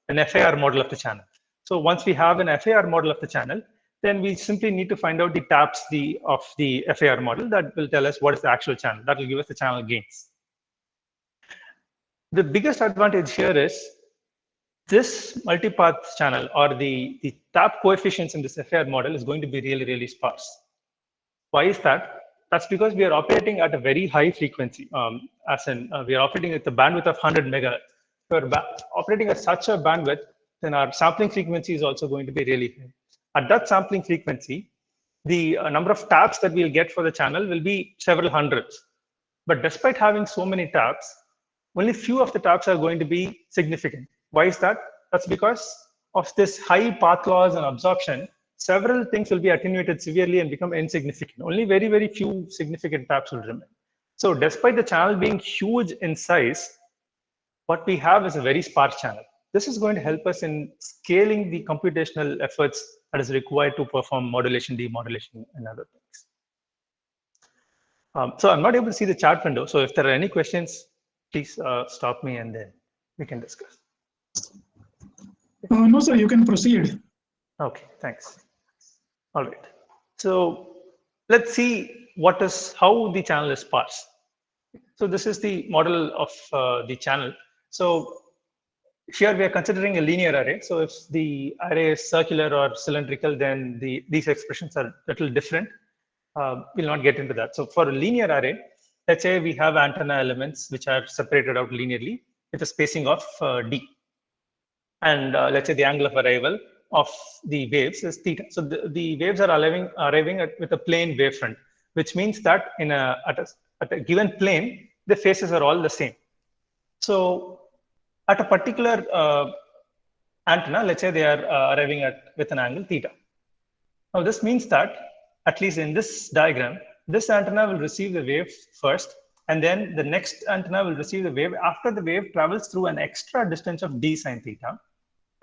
S2: an FAR model of the channel. So once we have an FAR model of the channel, then we simply need to find out the taps of the FAR model that will tell us what is the actual channel. That will give us the channel gains. The biggest advantage here is this multipath channel, or the tap coefficients in this FAR model is going to be really, really sparse. Why is that? That's because we are operating at a very high frequency, as in we are operating at the bandwidth of 100 megahertz. If we're operating at such a bandwidth, then our sampling frequency is also going to be really high. At that sampling frequency, the number of taps that we'll get for the channel will be several hundreds. But despite having so many taps, only few of the taps are going to be significant. Why is that? That's because of this high path loss and absorption. Several things will be attenuated severely and become insignificant. Only very, very few significant taps will remain. So despite the channel being huge in size, what we have is a very sparse channel. This is going to help us in scaling the computational efforts that is required to perform modulation, demodulation, and other things. So I'm not able to see the chat window. So if there are any questions, please stop me and then we can discuss.
S1: No, sir, you can proceed.
S2: Okay, thanks. All right. So let's see how the channel is sparse. So this is the model of the channel. So here we are considering a linear array. So if the array is circular or cylindrical, then these expressions are a little different. We'll not get into that. So for a linear array, let's say we have antenna elements which are separated out linearly with a spacing of d. And let's say the angle of arrival of the waves is theta. So the waves are arriving with a plane wavefront, which means that at a given plane, the phases are all the same. So at a particular antenna, let's say they are arriving with an angle theta. Now this means that, at least in this diagram, this antenna will receive the wave first, and then the next antenna will receive the wave after the wave travels through an extra distance of d sine theta.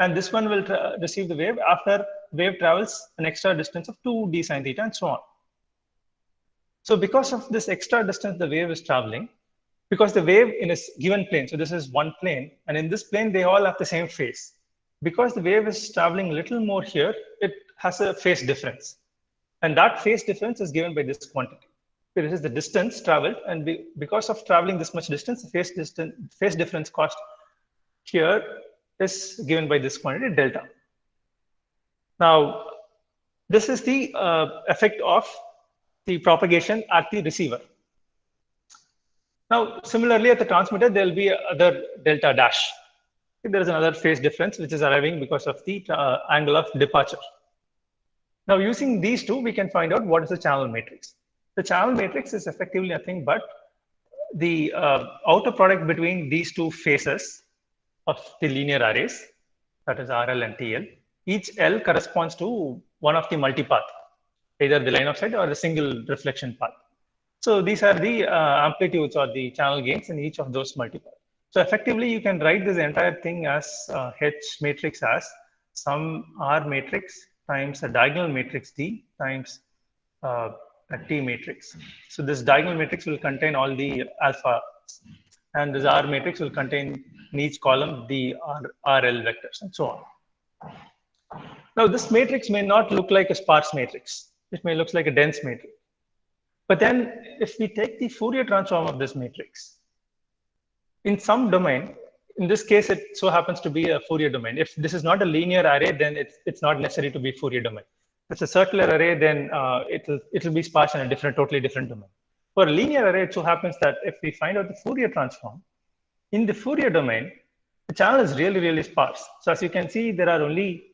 S2: And this one will receive the wave after the wave travels an extra distance of 2d sine theta, and so on. So because of this extra distance the wave is traveling, because the wave in a given plane, so this is one plane, and in this plane, they all have the same phase. Because the wave is traveling a little more here, it has a phase difference. And that phase difference is given by this quantity. This is the distance traveled, and because of traveling this much distance, the phase difference cost here is given by this quantity delta. Now, this is the effect of the propagation at the receiver. Now, similarly, at the transmitter, there will be other delta dash. There is another phase difference which is arriving because of the angle of departure. Now, using these two, we can find out what is the channel matrix. The channel matrix is effectively nothing but the outer product between these two phases of the linear arrays, that is RL and TL. Each L corresponds to one of the multipath, either the line of sight or the single reflection path. So these are the amplitudes or the channel gains in each of those multipath. So effectively, you can write this entire thing as H matrix as some R matrix times a diagonal matrix D times a T matrix. So this diagonal matrix will contain all the alpha, and this R matrix will contain in each column the RL vectors and so on. Now, this matrix may not look like a sparse matrix. It may look like a dense matrix. But then if we take the Fourier transform of this matrix, in some domain, in this case, it so happens to be a Fourier domain. If this is not a linear array, then it's not necessary to be Fourier domain. If it's a circular array, then it'll be sparse in a totally different domain. For a linear array, it so happens that if we find out the Fourier transform, in the Fourier domain, the channel is really, really sparse. So as you can see, there are only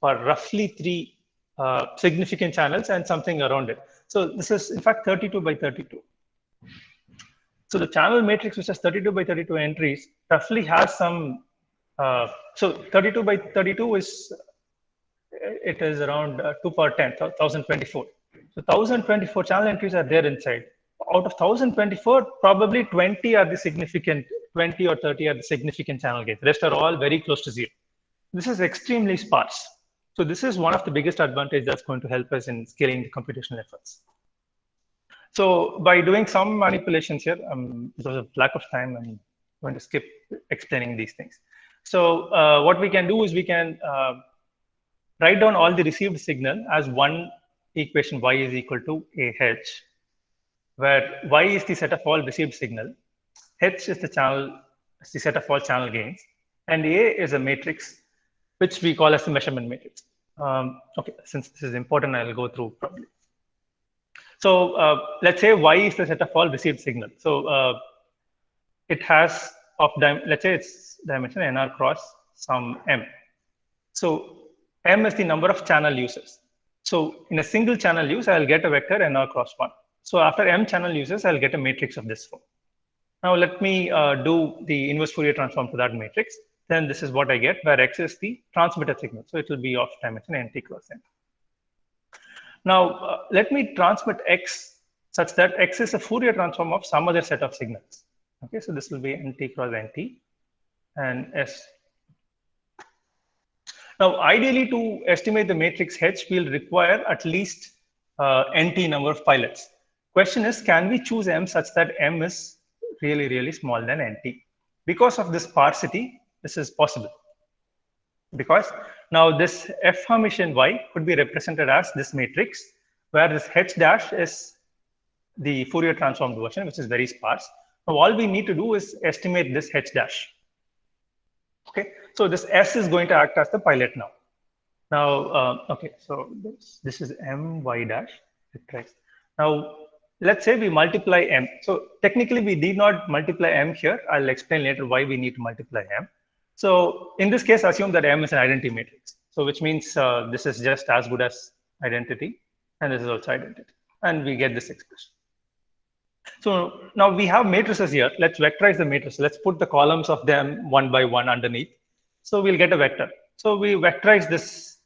S2: roughly three significant channels and something around it. So this is in fact 32 by 32. So the channel matrix, which has 32 by 32 entries, roughly has some. So 32 by 32 is around 2 power 10, 1024. So 1024 channel entries are there inside. Out of 1024, probably 20 are the significant, 20 or 30 are the significant channel gains. The rest are all very close to zero. This is extremely sparse. So this is one of the biggest advantages that's going to help us in scaling the computational efforts. So by doing some manipulations here, because of lack of time, I'm going to skip explaining these things. So what we can do is we can write down all the received signal as one equation y is equal to AH, where y is the set of all received signal, H is the set of all channel gains, and A is a matrix which we call as the measurement matrix. Okay, since this is important, I'll go through probably. So let's say y is the set of all received signal. So it has let's say its dimension nr cross some m. So m is the number of channel uses. So in a single channel use, I'll get a vector nr cross 1. So after m channel uses, I'll get a matrix of this form. Now let me do the inverse Fourier transform to that matrix. Then this is what I get, where x is the transmitted signal. So it will be of dimension nt cross n. Now, let me transmit x such that x is a Fourier transform of some other set of signals. Okay, so this will be nt cross nt and s. Now, ideally, to estimate the matrix H, we'll require at least nt number of pilots. Question is, can we choose m such that m is really, really small than nt? Because of this sparsity, this is possible. Because now this F Hermitian Y could be represented as this matrix, where this H dash is the Fourier transformed version, which is very sparse. Now all we need to do is estimate this H dash. Okay, so this S is going to act as the pilot now. Now, okay, so this is M Y dash. Now, let's say we multiply M. So technically we did not multiply M here. I'll explain later why we need to multiply M. So in this case, assume that M is an identity matrix. So which means this is just as good as identity, and this is also identity. And we get this expression. So now we have matrices here. Let's vectorize the matrix. Let's put the columns of them one by one underneath. So we'll get a vector. So we vectorize this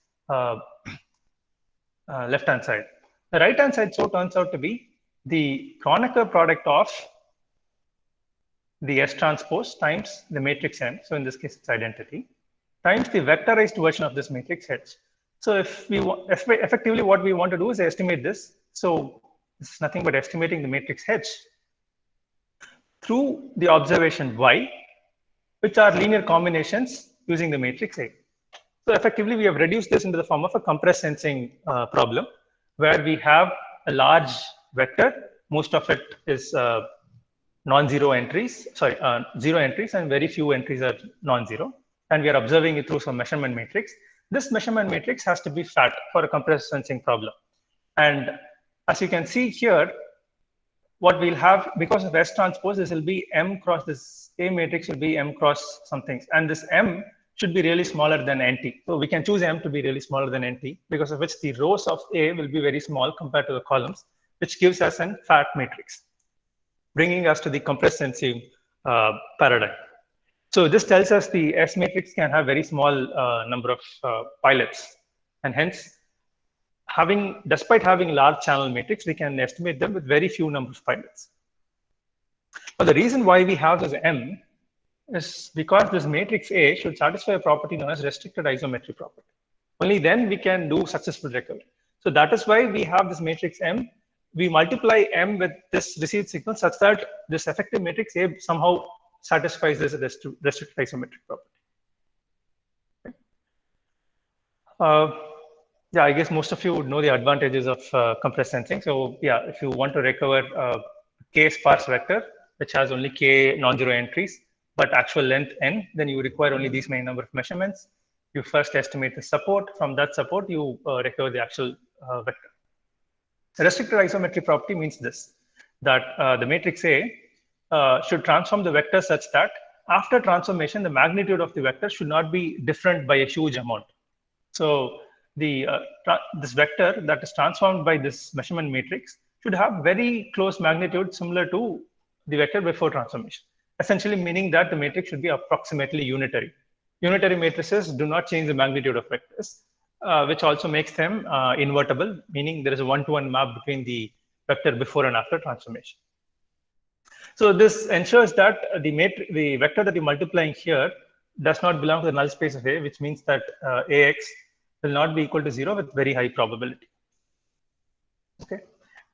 S2: left-hand side. The right-hand side so turns out to be the Kronecker product of the S transpose times the matrix M. So in this case, it's identity times the vectorized version of this matrix H. So if we want, effectively what we want to do is estimate this. So this is nothing but estimating the matrix H through the observation Y, which are linear combinations using the matrix A. So effectively, we have reduced this into the form of a compressed sensing problem, where we have a large vector. Most of it is non-zero entries, zero entries, and very few entries are non-zero. And we are observing it through some measurement matrix. This measurement matrix has to be fat for a compressed sensing problem. And as you can see here, what we'll have, because of S transpose, this will be M cross this A matrix will be M cross something. And this M should be really smaller than NT. So we can choose M to be really smaller than NT, because of which the rows of A will be very small compared to the columns, which gives us a fat matrix, bringing us to the compressed sensing paradigm. So this tells us the S matrix can have very small number of pilots, and hence, despite having large channel matrix, we can estimate them with very few number of pilots. But the reason why we have this M is because this matrix A should satisfy a property known as restricted isometry property. Only then we can do successful recovery. So that is why we have this matrix M. We multiply M with this received signal such that this effective matrix A somehow satisfies this restricted isometric property. Yeah, I guess most of you would know the advantages of compressed sensing. So yeah, if you want to recover a K sparse vector, which has only K non-zero entries, but actual length N, then you require only these many number of measurements. You first estimate the support. From that support, you recover the actual vector. The restricted isometry property means this, that the matrix A should transform the vector such that after transformation, the magnitude of the vector should not be different by a huge amount. So this vector that is transformed by this measurement matrix should have very close magnitude similar to the vector before transformation, essentially meaning that the matrix should be approximately unitary. Unitary matrices do not change the magnitude of vectors, which also makes them invertible, meaning there is a one-to-one map between the vector before and after transformation. So this ensures that the vector that you're multiplying here does not belong to the null space of A, which means that AX will not be equal to 0 with very high probability. Okay,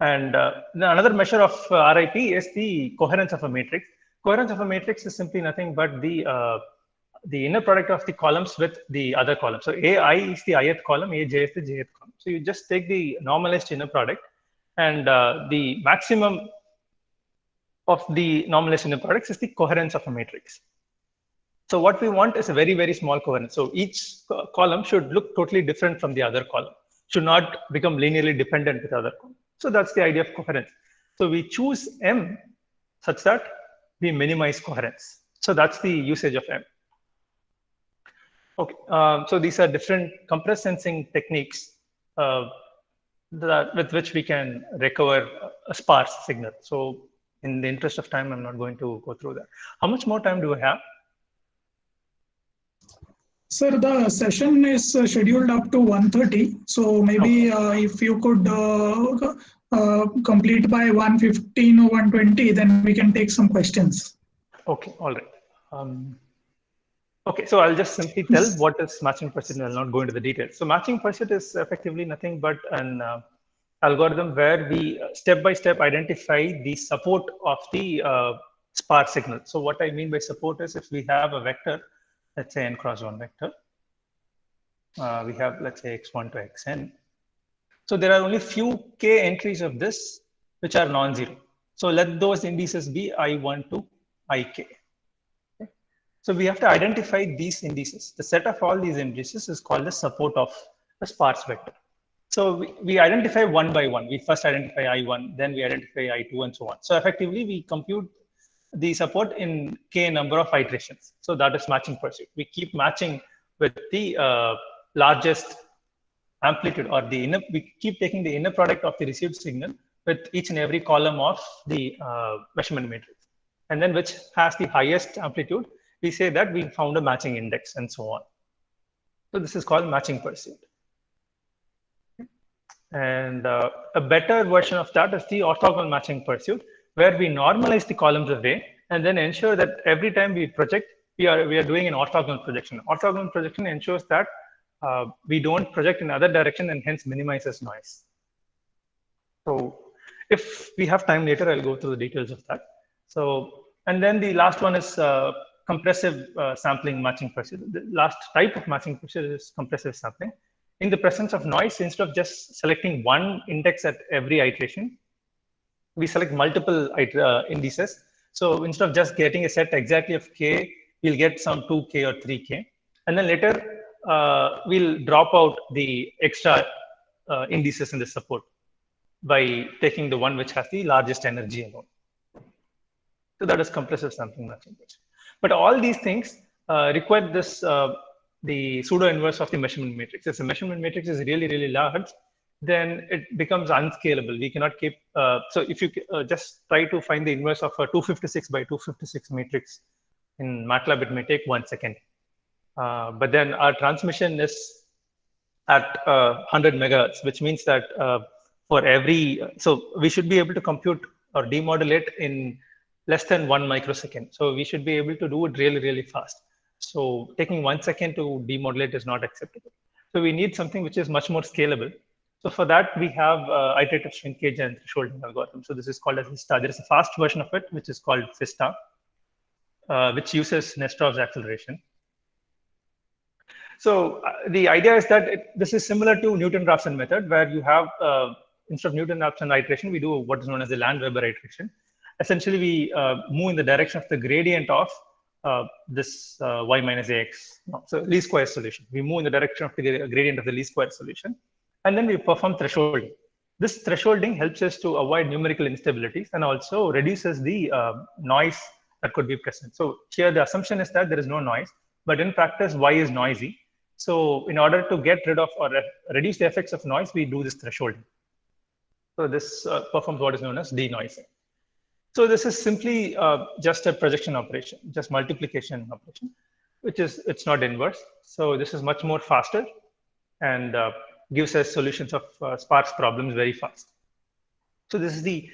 S2: and another measure of RIP is the coherence of a matrix. Coherence of a matrix is simply nothing but the inner product of the columns with the other column. So AI is the ith column, AJ is the jth column. So you just take the normalized inner product, and the maximum of the normalized inner products is the coherence of a matrix. So what we want is a very, very small coherence. So each column should look totally different from the other column, should not become linearly dependent with the other column. So that's the idea of coherence. So we choose M such that we minimize coherence. So that's the usage of M. Okay, so these are different compressed sensing techniques with which we can recover a sparse signal. So in the interest of time, I'm not going to go through that. How much more time do we have?
S1: Sir, the session is scheduled up to 1:30. So maybe if you could complete by 1:15 or 1:20, then we can take some questions.
S2: Okay, all right. Okay, so I'll just simply tell what is matching pursuit, and I'll not go into the details. So matching pursuit is effectively nothing but an algorithm where we step by step identify the support of the sparse signal. So what I mean by support is, if we have a vector, let's say n cross 1 vector, we have, let's say, x1 to xn. So there are only few k entries of this which are non-zero. So let those indices be I1 to ik. Okay. So we have to identify these indices. The set of all these indices is called the support of a sparse vector. So we identify one by one. We first identify I1, then we identify I2, and so on. So effectively, we compute the support in k number of iterations. So that is matching pursuit. We keep matching with the largest amplitude, or the inner. We keep taking the inner product of the received signal with each and every column of the measurement matrix, and then which has the highest amplitude, we say that we found a matching index, and so on. So this is called matching pursuit. And a better version of that is the orthogonal matching pursuit, where we normalize the columns of A and then ensure that every time we project, we are doing an orthogonal projection. Orthogonal projection ensures that we don't project in other direction and hence minimizes noise. So if we have time later, I'll go through the details of that. So And then the last one is compressive sampling matching pressure. The last type of matching pressure is compressive sampling. In the presence of noise, instead of just selecting one index at every iteration, we select multiple indices. So instead of just getting a set exactly of k, we'll get some 2k or 3k. And then later, we'll drop out the extra indices in the support by taking the one which has the largest energy alone. So that is compressive sampling matching pressure. But all these things require this the pseudo inverse of the measurement matrix. If the measurement matrix is really, really large, then it becomes unscalable. We cannot keep, so if you just try to find the inverse of a 256 by 256 matrix in MATLAB, it may take 1 second. But then our transmission is at 100 megahertz, which means that for every, so we should be able to compute or demodulate in less than 1 microsecond. So we should be able to do it really, really fast. So taking 1 second to demodulate is not acceptable. So we need something which is much more scalable. So for that, we have iterative shrinkage and thresholding algorithm. So this is called as FISTA. There is a fast version of it, which is called FISTA, which uses Nestrov's acceleration. So the idea is that this is similar to Newton-Raphson method, where you have, instead of Newton-Raphson iteration, we do what is known as the Landweber iteration. Essentially, we move in the direction of the gradient of this y minus ax. No, so least square solution. We move in the direction of the gradient of the least square solution. And then we perform thresholding. This thresholding helps us to avoid numerical instabilities and also reduces the noise that could be present. So here the assumption is that there is no noise, but in practice, y is noisy. So in order to get rid of or reduce the effects of noise, we do this thresholding. So this performs what is known as denoising. So this is simply just a projection operation, just multiplication operation, which is, it's not inverse. So this is much more faster and gives us solutions of sparse problems very fast. So this is the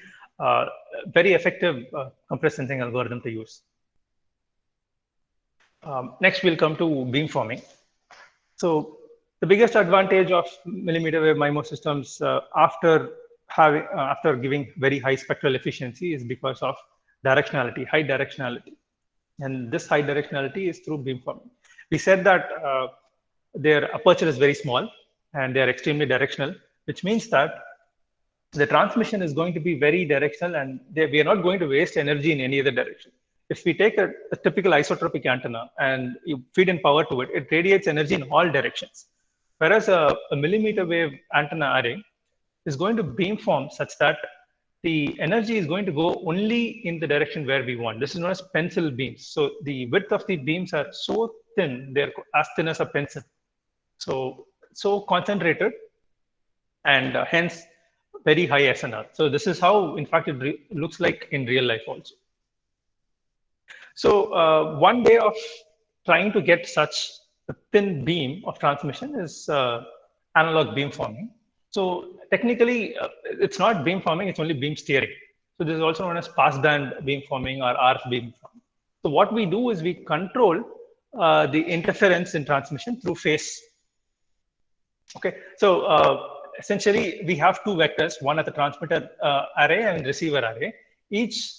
S2: very effective compressed sensing algorithm to use. Next, we'll come to beamforming. So the biggest advantage of millimeter wave MIMO systems after giving very high spectral efficiency is because of directionality, high directionality. And this high directionality is through beamforming. We said that their aperture is very small and they are extremely directional, which means that the transmission is going to be very directional and we are not going to waste energy in any other direction. If we take a typical isotropic antenna and you feed in power to it, it radiates energy in all directions. Whereas a millimeter wave antenna array is going to beamform such that the energy is going to go only in the direction where we want. This is known as pencil beams. So the width of the beams are so thin, they're as thin as a pencil. So concentrated and hence very high SNR. So this is how, in fact, it looks like in real life also. So one way of trying to get such a thin beam of transmission is analog beamforming. So technically, it's not beamforming, it's only beam steering. So this is also known as passband beamforming or RF beamforming. So what we do is we control the interference in transmission through phase. Okay, so essentially we have two vectors, one at the transmitter array and receiver array. Each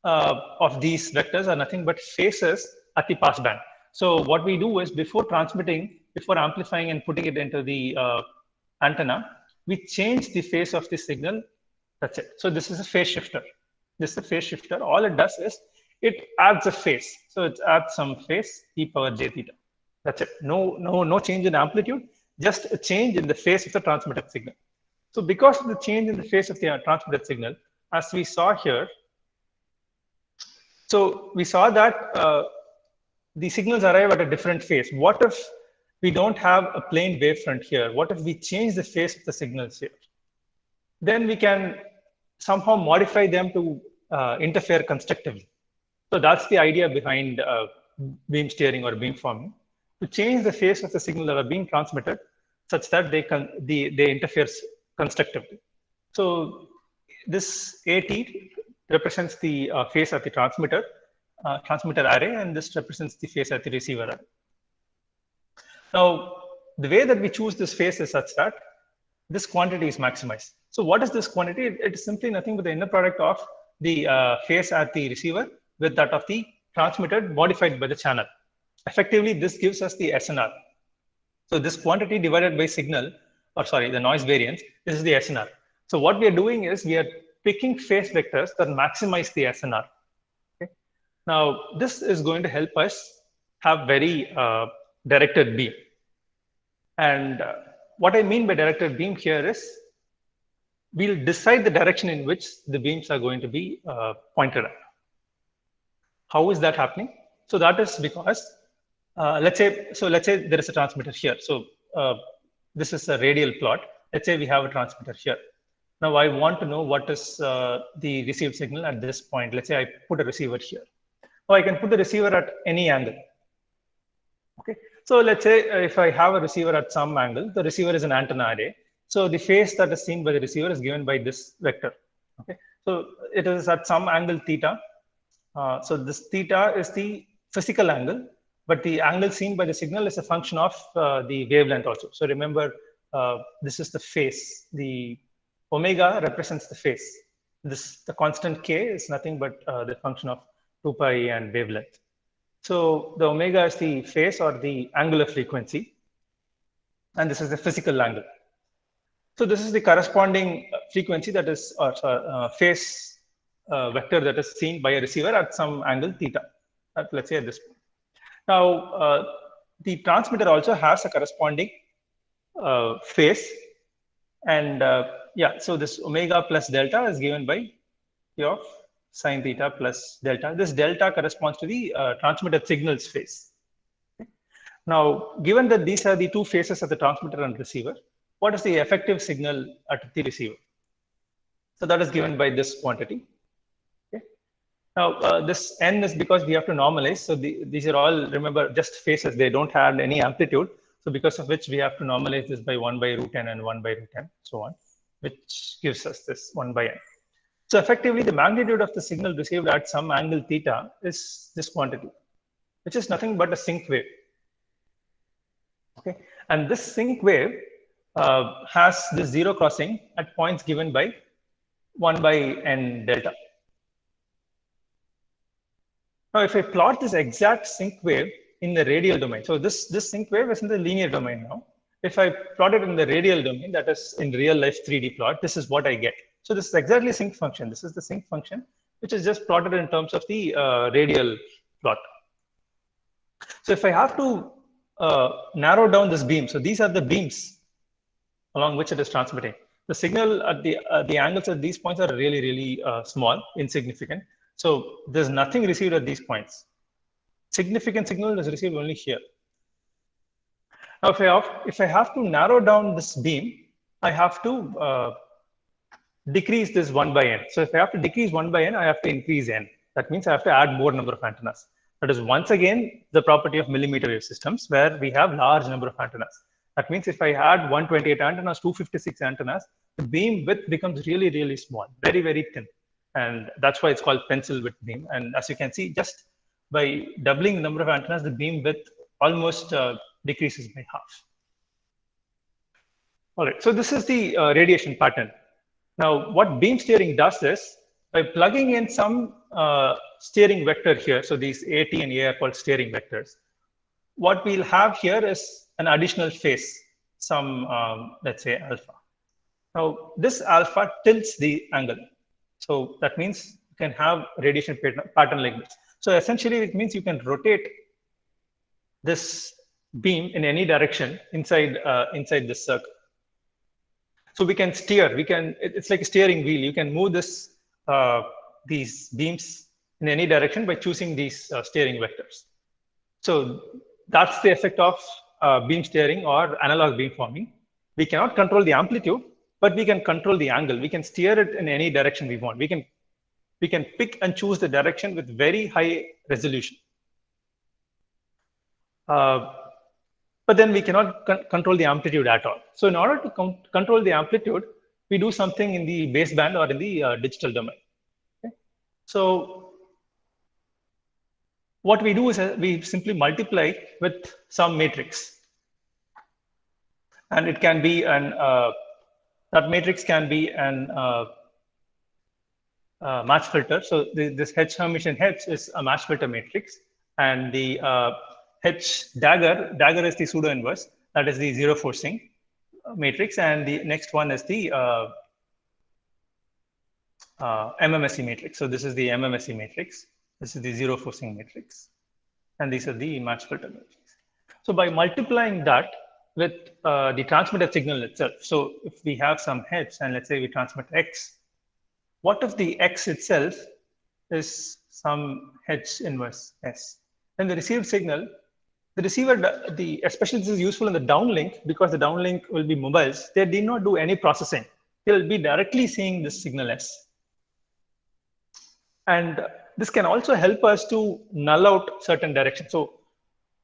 S2: of these vectors are nothing but phases at the passband. So what we do is before transmitting, before amplifying and putting it into the antenna, we change the phase of the signal. That's it. So this is a phase shifter. This is a phase shifter. All it does is it adds a phase. So it adds some phase e power j theta. That's it. No change in amplitude, just a change in the phase of the transmitted signal. So because of the change in the phase of the transmitted signal, as we saw here, so we saw that the signals arrive at a different phase. What if we don't have a plane wavefront here? What if we change the phase of the signals here? Then we can somehow modify them to interfere constructively. So that's the idea behind beam steering or beamforming, to change the phase of the signal that are being transmitted such that they interfere constructively. So this AT represents the phase at the transmitter array, and this represents the phase at the receiver array. Now, the way that we choose this phase is such that this quantity is maximized. So what is this quantity? It is simply nothing but the inner product of the phase at the receiver with that of the transmitter modified by the channel. Effectively, this gives us the SNR. So this quantity divided by signal, or sorry, the noise variance, this is the SNR. So what we are doing is we are picking phase vectors that maximize the SNR. Okay? Now, this is going to help us have very directed beam. And what I mean by directed beam here is we'll decide the direction in which the beams are going to be pointed at. How is that happening? So that is because let's say there is a transmitter here. So this is a radial plot. Let's say we have a transmitter here. Now I want to know what is the received signal at this point. Let's say I put a receiver here. Or I can put the receiver at any angle. Okay. So let's say if I have a receiver at some angle, the receiver is an antenna array. So the phase that is seen by the receiver is given by this vector. Okay. So it is at some angle theta. So this theta is the physical angle, but the angle seen by the signal is a function of the wavelength also. So remember, this is the phase. The omega represents the phase. The constant k is nothing but the function of 2 pi and wavelength. So the omega is the phase or the angular frequency, and this is the physical angle. So this is the corresponding frequency that is phase vector that is seen by a receiver at some angle theta. Let's say at this point. Now the transmitter also has a corresponding phase, and yeah, so this omega plus delta is given by P of sine theta plus delta. This delta corresponds to the transmitted signal's phase. Okay. Now, given that these are the two phases of the transmitter and receiver, what is the effective signal at the receiver? So that is given by this quantity. Okay. Now, this n is because we have to normalize. So these are all, remember, just phases. They don't have any amplitude. So because of which we have to normalize this by 1 by root n and 1 by root n, so on, which gives us this 1 by n. So effectively, the magnitude of the signal received at some angle theta is this quantity, which is nothing but a sync wave. Okay, and this sync wave has this zero crossing at points given by 1 by n delta. Now, if I plot this exact sync wave in the radial domain, so this sync wave is in the linear domain now. If I plot it in the radial domain, that is in real life 3D plot, this is what I get. So this is exactly sync function. This is the sync function, which is just plotted in terms of the radial plot. So if I have to narrow down this beam, so these are the beams along which it is transmitting. The signal at the angles at these points are really, really small, insignificant. So there's nothing received at these points. Significant signal is received only here. Now, if I have to narrow down this beam, I have to decrease this 1 by n. So if I have to decrease 1 by n, I have to increase n. That means I have to add more number of antennas. That is once again the property of millimeter wave systems, where we have large number of antennas. That means if I add 128 antennas, 256 antennas, the beam width becomes really, really small, very, very thin. And that's why it's called pencil width beam. And as you can see, just by doubling the number of antennas, the beam width almost decreases by half. All right, so this is the radiation pattern. Now, what beam steering does is, by plugging in some steering vector here, so these AT and A are called steering vectors, what we'll have here is an additional phase, some, let's say, alpha. Now, this alpha tilts the angle. So that means you can have radiation pattern like this. So essentially, it means you can rotate this beam in any direction inside this circle. So we can steer. It's like a steering wheel. You can move these beams in any direction by choosing these steering vectors. So that's the effect of beam steering or analog beamforming. We cannot control the amplitude, but we can control the angle. We can steer it in any direction we want. We can pick and choose the direction with very high resolution. But then we cannot control the amplitude at all. So in order to control the amplitude, we do something in the baseband or in the digital domain. Okay? So what we do is we simply multiply with some matrix. And it can be that matrix can be an match filter. So this H Hermitian H is a match filter matrix, and the H dagger is the pseudo inverse, that is the zero forcing matrix, and the next one is the MMSE matrix. So this is the MMSE matrix. This is the zero forcing matrix, and these are the match filter matrix. So by multiplying that with the transmitted signal itself, so if we have some H and let's say we transmit X, what if the X itself is some H inverse S? Then the received signal, the receiver, especially this is useful in the downlink because the downlink will be mobiles. They did not do any processing. They'll be directly seeing this signal S. And this can also help us to null out certain directions. So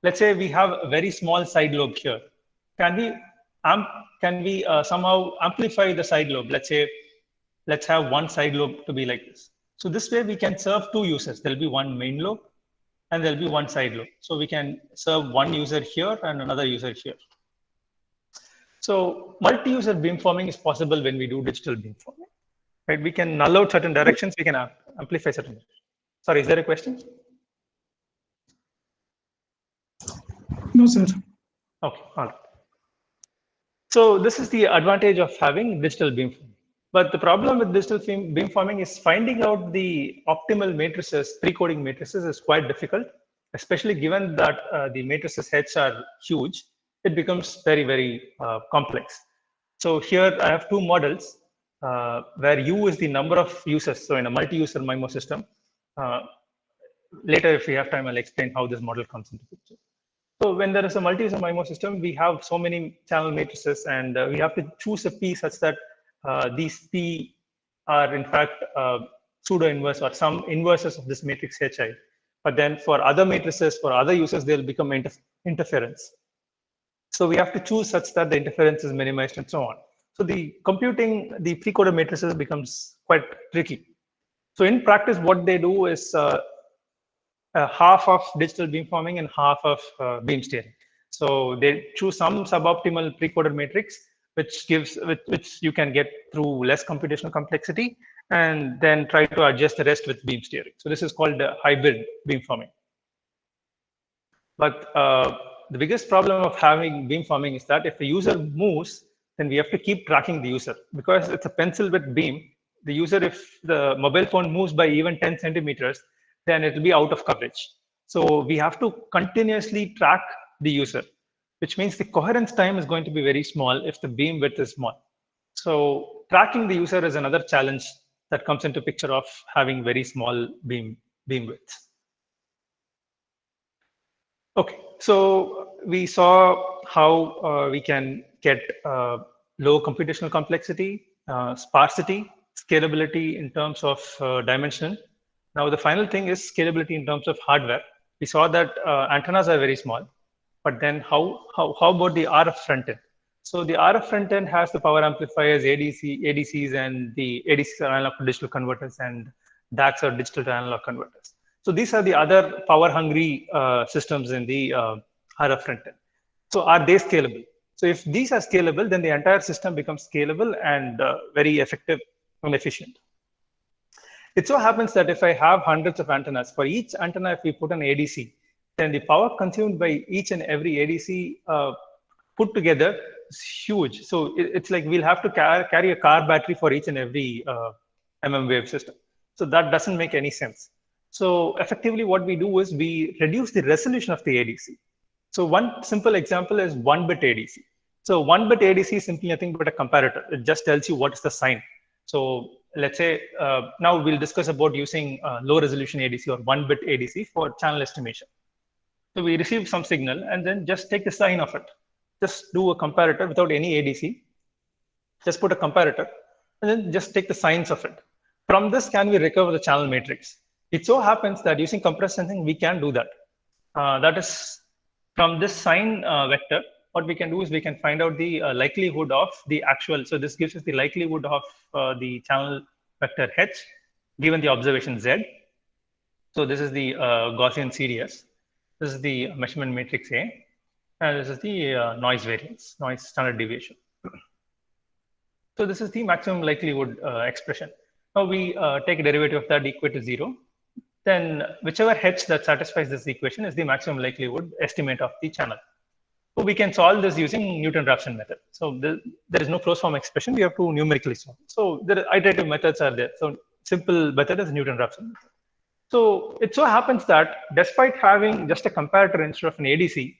S2: let's say we have a very small side lobe here. Can we somehow amplify the side lobe? Let's say, let's have one side lobe to be like this. So this way we can serve two users. There'll be one main lobe and there'll be one side lobe. So we can serve one user here and another user here. So multi-user beamforming is possible when we do digital beamforming. Right? We can null out certain directions. We can amplify certain directions. Sorry, is there a question?
S1: No, sir.
S2: Okay, all right. So this is the advantage of having digital beamforming. But the problem with digital beamforming is finding out the optimal matrices, pre-coding matrices is quite difficult, especially given that the matrices H are huge. It becomes very, very complex. So here I have two models where U is the number of users. So in a multi-user MIMO system, later if we have time, I'll explain how this model comes into picture. So when there is a multi-user MIMO system, we have so many channel matrices, and we have to choose a P such that these P are in fact pseudo inverse or some inverses of this matrix HI. But then for other matrices, for other users, they'll become interference. So we have to choose such that the interference is minimized and so on. So the computing the pre-coded matrices becomes quite tricky. So in practice, what they do is half of digital beamforming and half of beam steering. So they choose some suboptimal pre-coded matrix, which you can get through less computational complexity, and then try to adjust the rest with beam steering. So this is called hybrid beamforming. But the biggest problem of having beamforming is that if the user moves, then we have to keep tracking the user because it's a pencil with beam. The user, if the mobile phone moves by even 10 centimeters, then it will be out of coverage. So we have to continuously track the user, which means the coherence time is going to be very small if the beam width is small. So tracking the user is another challenge that comes into picture of having very small beam widths. Okay, so we saw how we can get low computational complexity, sparsity, scalability in terms of dimension. Now, the final thing is scalability in terms of hardware. We saw that antennas are very small, but then how about the RF front end? So the RF front end has the power amplifiers, ADCs, and the ADCs are analog to digital converters, and DACs are digital to analog converters. So these are the other power-hungry systems in the RF front end. So are they scalable? So if these are scalable, then the entire system becomes scalable and very effective and efficient. It so happens that if I have hundreds of antennas, for each antenna, if we put an ADC, then the power consumed by each and every ADC put together is huge. So it's like we'll have to carry a car battery for each and every mmWave system. So that doesn't make any sense. So effectively, what we do is we reduce the resolution of the ADC. So one simple example is 1-bit ADC. So 1-bit ADC is simply nothing but a comparator. It just tells you what is the sign. So let's say now we'll discuss about using low resolution ADC or 1-bit ADC for channel estimation. So we receive some signal and then just take the sign of it. Just do a comparator without any ADC. Just put a comparator and then just take the signs of it. From this, can we recover the channel matrix? It so happens that using compressed sensing, we can do that. That is from this sign vector. What we can do is we can find out the likelihood of the actual. So this gives us the likelihood of the channel vector H given the observation Z. So this is the Gaussian CDS. This is the measurement matrix A. And this is the noise variance, noise standard deviation. So this is the maximum likelihood expression. Now we take a derivative of that equal to 0. Then whichever h that satisfies this equation is the maximum likelihood estimate of the channel. So we can solve this using Newton-Raphson method. So there is no closed form expression. We have to numerically solve. So the iterative methods are there. So simple method is Newton-Raphson method. So it so happens that despite having just a comparator instead of an ADC,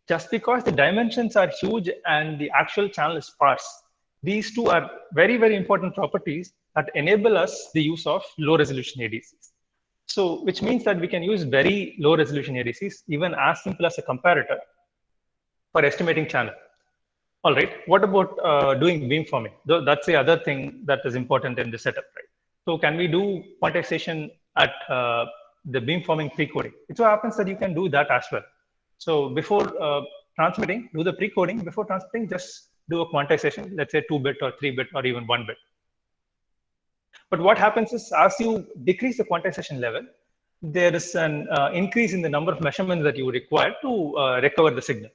S2: just because the dimensions are huge and the actual channel is sparse, these two are very, very important properties that enable us the use of low resolution ADCs. So which means that we can use very low resolution ADCs, even as simple as a comparator, for estimating channel. All right, what about doing beamforming? That's the other thing that is important in the setup, right? So can we do quantization at the beamforming pre-coding? It so happens that you can do that as well. So before transmitting, do the pre-coding. Before transmitting, just do a quantization, let's say 2-bit or 3-bit or even 1-bit. But what happens is, as you decrease the quantization level, there is an increase in the number of measurements that you require to recover the signal.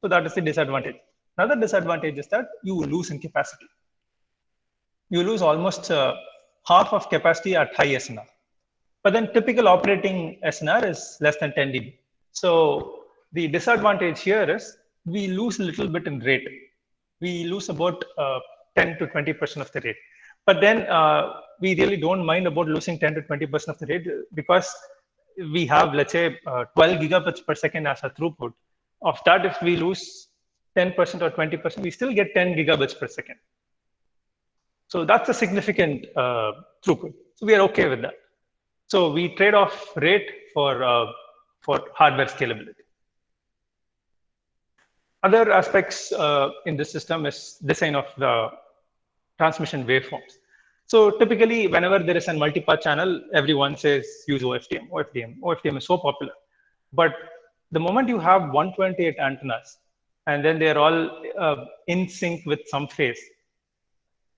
S2: So that is the disadvantage. Another disadvantage is that you lose in capacity. You lose almost half of capacity at high SNR. But then typical operating SNR is less than 10 dB. So the disadvantage here is we lose a little bit in rate. We lose about 10 to 20% of the rate. But then we really don't mind about losing 10 to 20% of the rate, because we have, let's say, 12 gigabits per second as a throughput. Of that, if we lose 10% or 20%, we still get 10 gigabits per second. So that's a significant throughput. So we are okay with that. So we trade off rate for hardware scalability. Other aspects in this system is design of the transmission waveforms. So typically, whenever there is a multipath channel, everyone says use OFDM. OFDM is so popular. But the moment you have 128 antennas, and then they're all in sync with some phase,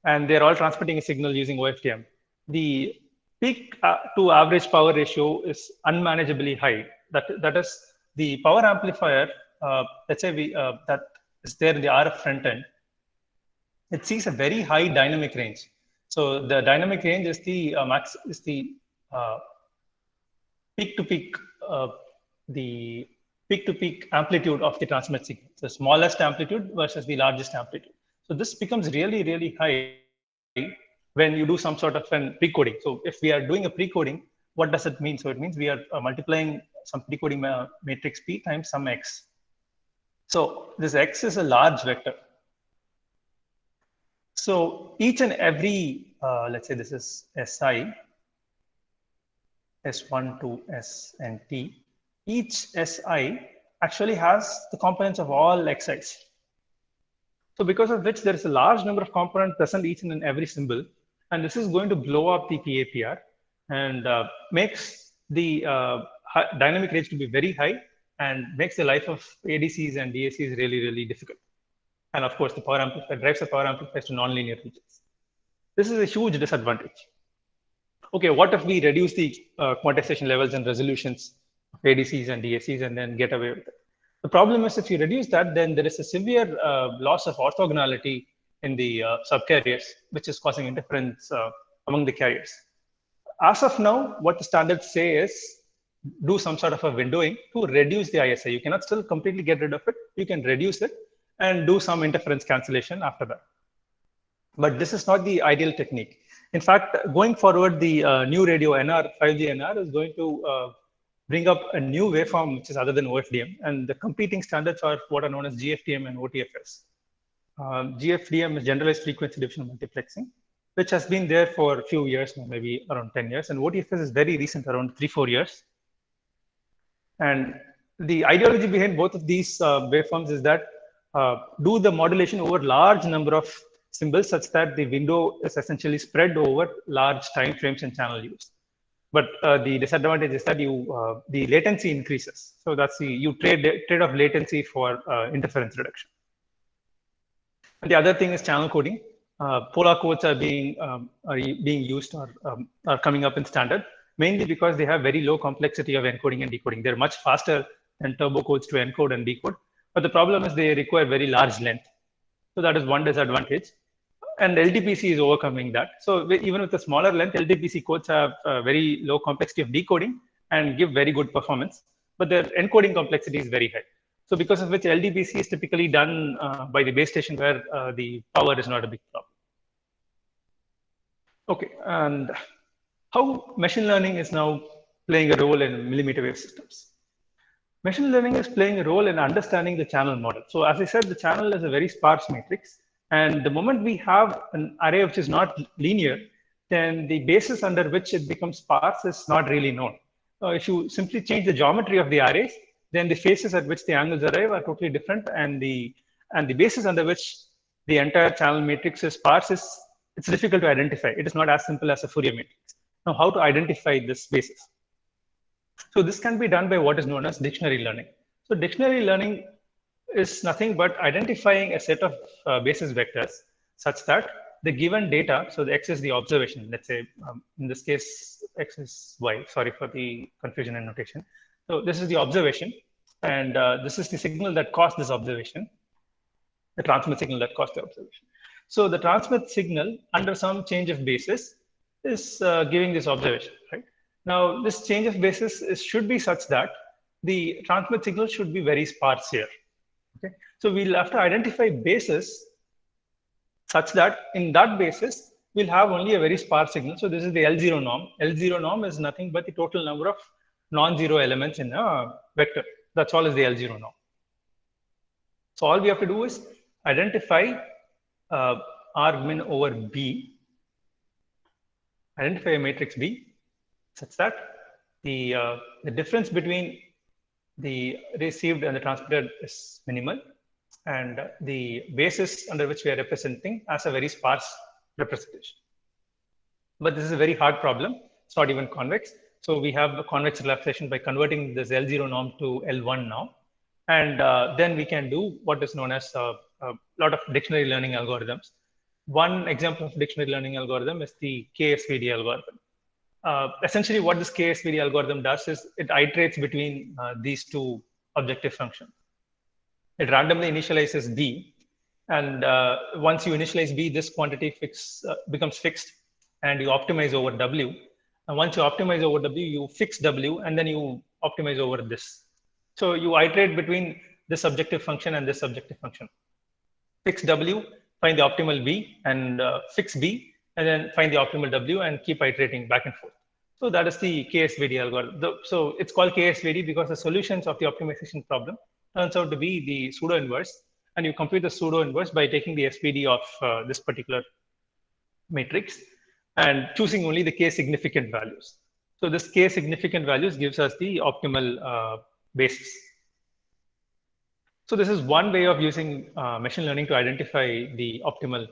S2: and they're all transmitting a signal using OFDM, the peak to average power ratio is unmanageably high. That is, the power amplifier, let's say that is there in the RF front end, it sees a very high dynamic range. So the dynamic range is the peak to peak, the peak to peak amplitude of the transmit signal. The smallest amplitude versus the largest amplitude. So this becomes really, really high when you do some sort of an pre-coding. So if we are doing a pre-coding, what does it mean? So it means we are multiplying some pre-coding matrix P times some X. So this X is a large vector. So each and every, let's say this is SI, S1 to S and T. Each SI actually has the components of all XIs. So because of which there is a large number of components present each and in every symbol. And this is going to blow up the PAPR and makes the dynamic range to be very high and makes the life of ADCs and DACs really, really difficult. And of course, the power amplifier drives the power amplifiers to nonlinear regions. This is a huge disadvantage. Okay, what if we reduce the quantization levels and resolutions of ADCs and DACs and then get away with it? The problem is, if you reduce that, then there is a severe loss of orthogonality in the subcarriers, which is causing interference among the carriers. As of now, what the standards say is do some sort of a windowing to reduce the ISI. You cannot still completely get rid of it. You can reduce it and do some interference cancellation after that. But this is not the ideal technique. In fact, going forward, the new radio NR, 5G NR is going to bring up a new waveform, which is other than OFDM. And the competing standards are what are known as GFDM and OTFS. GFDM is generalized frequency division multiplexing, which has been there for a few years now, maybe around 10 years. And OTFS is very recent, around 3-4 years. And the ideology behind both of these waveforms is that do the modulation over large number of symbols such that the window is essentially spread over large time frames and channel use. But the disadvantage is that the latency increases. So that's you trade off latency for interference reduction. And the other thing is channel coding. Polar codes are being used or are coming up in standard, mainly because they have very low complexity of encoding and decoding. They're much faster than turbo codes to encode and decode. But the problem is they require very large length. So that is one disadvantage. and LTPC is overcoming that. So even with a smaller length, LTPC codes have very low complexity of decoding and give very good performance, but their encoding complexity is very high. So because of which LTPC is typically done by the base station where the power is not a big problem. Okay, and how machine learning is now playing a role in millimeter wave systems. Machine learning is playing a role in understanding the channel model. So as I said, the channel is a very sparse matrix. And the moment we have an array which is not linear, then the basis under which it becomes sparse is not really known. If you simply change the geometry of the arrays, then the faces at which the angles arrive are totally different. And the basis under which the entire channel matrix is sparse it's difficult to identify. It is not as simple as a Fourier matrix. Now, how to identify this basis? So this can be done by what is known as dictionary learning. So dictionary learning is nothing but identifying a set of basis vectors such that the given data, so the x is the observation, let's say in this case, x is y, sorry for the confusion in notation. So this is the observation, and this is the signal that caused this observation, the transmit signal that caused the observation. So the transmit signal under some change of basis is giving this observation, right? Now, this change of basis should be such that the transmit signal should be very sparse here. Okay, so we'll have to identify basis such that in that basis we'll have only a very sparse signal. So this is the L0 norm. L0 norm is nothing but the total number of non-zero elements in a vector. That's all is the L0 norm. So all we have to do is identify R min over B, identify a matrix B such that the difference between the received and the transmitted is minimal, and the basis under which we are representing as a very sparse representation. But this is a very hard problem. It's not even convex. So we have a convex relaxation by converting this L0 norm to L1 now. And then we can do what is known as a lot of dictionary learning algorithms. One example of dictionary learning algorithm is the KSVD algorithm. Essentially, what this KSVD algorithm does is it iterates between these two objective functions. It randomly initializes B, and once you initialize B, this quantity becomes fixed, and you optimize over W. And once you optimize over W, you fix W, and then you optimize over this. So you iterate between this objective function and this objective function. Fix W, find the optimal B, and fix B, and then find the optimal W and keep iterating back and forth. So that is the KSVD algorithm. So it's called KSVD because the solutions of the optimization problem turns out to be the pseudo inverse, and you compute the pseudo inverse by taking the SPD of this particular matrix and choosing only the k significant values. So this k significant values gives us the optimal basis. So this is one way of using machine learning to identify the optimal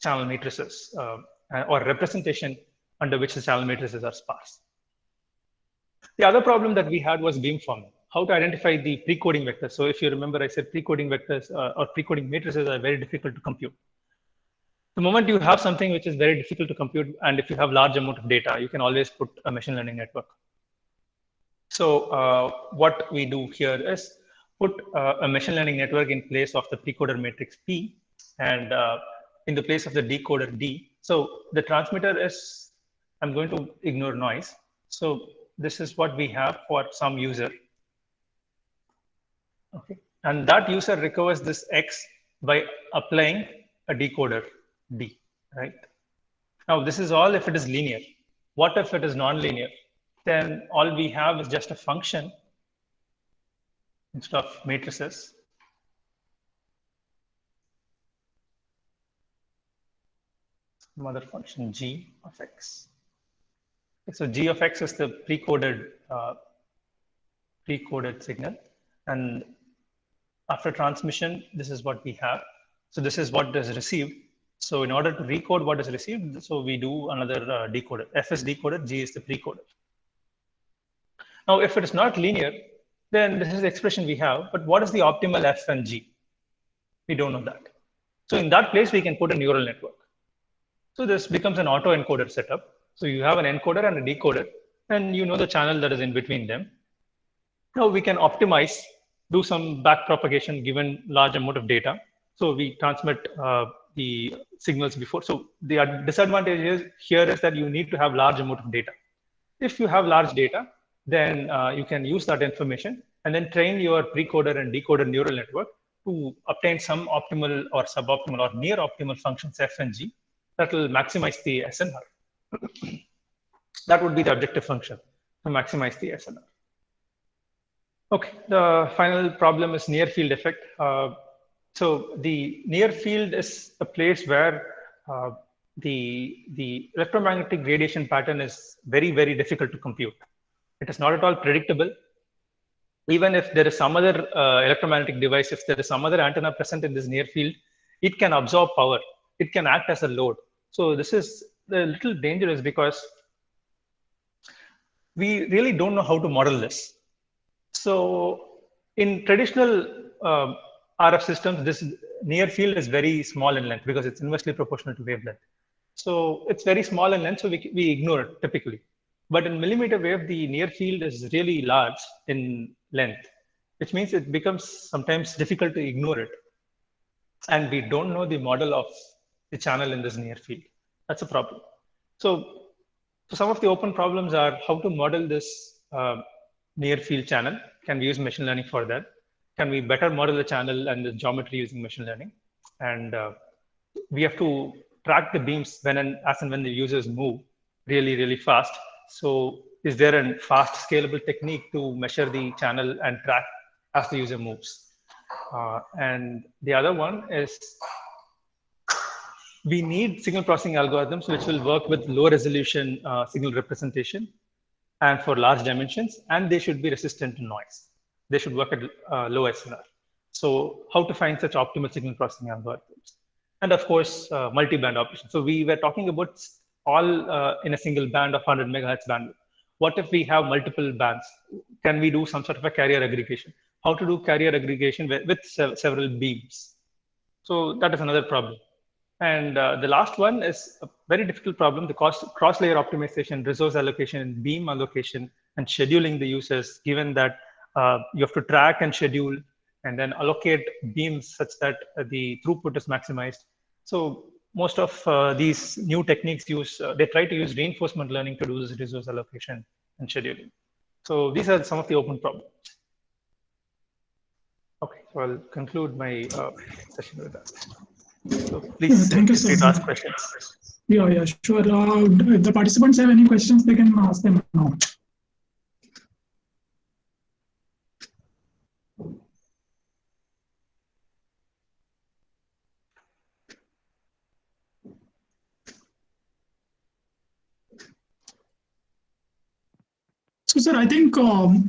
S2: channel matrices or representation under which the channel matrices are sparse. The other problem that we had was beamforming. How to identify the pre-coding vectors. So if you remember, I said pre-coding vectors or pre-coding matrices are very difficult to compute. The moment you have something which is very difficult to compute, and if you have large amount of data, you can always put a machine learning network. So what we do here is put a machine learning network in place of the precoder matrix P and in the place of the decoder D. So the transmitter is, I'm going to ignore noise. So this is what we have for some user. Okay, and that user recovers this X by applying a decoder D, right? Now this is all if it is linear. What if it is non-linear? Then all we have is just a function instead of matrices. Some other function G of X. So G of X is the pre-coded signal, and after transmission, this is what we have. So this is what is received. So in order to recode what is received, so we do another decoder. F is decoder, G is the precoder. Now, if it is not linear, then this is the expression we have. But what is the optimal F and G? We don't know that. So in that place, we can put a neural network. So this becomes an autoencoder setup. So you have an encoder and a decoder, and you know the channel that is in between them. Now we can optimize, do some back propagation given large amount of data. So we transmit the signals before. So the disadvantage here is that you need to have large amount of data. If you have large data, then you can use that information and then train your precoder and decoder neural network to obtain some optimal or suboptimal or near optimal functions F and G that will maximize the SNR. That would be the objective function, to maximize the SNR. Okay, the final problem is near field effect. So the near field is a place where the electromagnetic radiation pattern is very, very difficult to compute. It is not at all predictable. Even if there is some other electromagnetic device, if there is some other antenna present in this near field, it can absorb power. It can act as a load. So this is a little dangerous because we really don't know how to model this. So in traditional RF systems, this near field is very small in length because it's inversely proportional to wavelength. So it's very small in length, so we ignore it typically. But in millimeter wave, the near field is really large in length, which means it becomes sometimes difficult to ignore it. And we don't know the model of the channel in this near field. That's a problem. So some of the open problems are how to model this near field channel. Can we use machine learning for that? Can we better model the channel and the geometry using machine learning? And we have to track the beams when and as and when the users move really, really fast. So is there a fast scalable technique to measure the channel and track as the user moves? And the other one is we need signal processing algorithms which will work with low resolution signal representation and for large dimensions, and they should be resistant to noise. They should work at low SNR. So how to find such optimal signal processing algorithms? And of course, multi-band operation. So we were talking about all in a single band of 100 megahertz bandwidth. What if we have multiple bands? Can we do some sort of a carrier aggregation? How to do carrier aggregation with several beams? So that is another problem. And the last one is a very difficult problem, the cross-layer optimization, resource allocation, beam allocation, and scheduling the users, given that you have to track and schedule and then allocate beams such that the throughput is maximized. So most of these new techniques they try to use reinforcement learning to do this resource allocation and scheduling. So these are some of the open problems. Okay, so I'll conclude my session with that. So please
S1: thank you, sir.
S2: Ask questions.
S1: Yeah, sure. If the participants have any questions, they can ask them now. So, sir, I think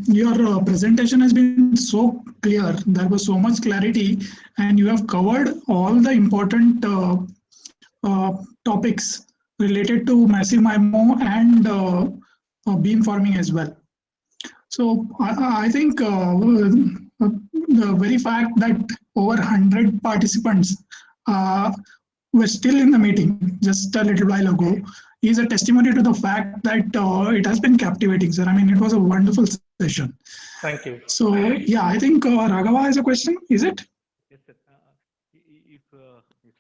S1: your presentation has been so clear. There was so much clarity, and you have covered all the important topics related to massive MIMO and beamforming as well. So, I think the very fact that over 100 participants were still in the meeting just a little while ago is a testimony to the fact that it has been captivating, sir. I mean, it was a wonderful session.
S2: Thank you.
S1: So, yeah, I think Raghava has a question. Is it?
S4: Yes, sir. If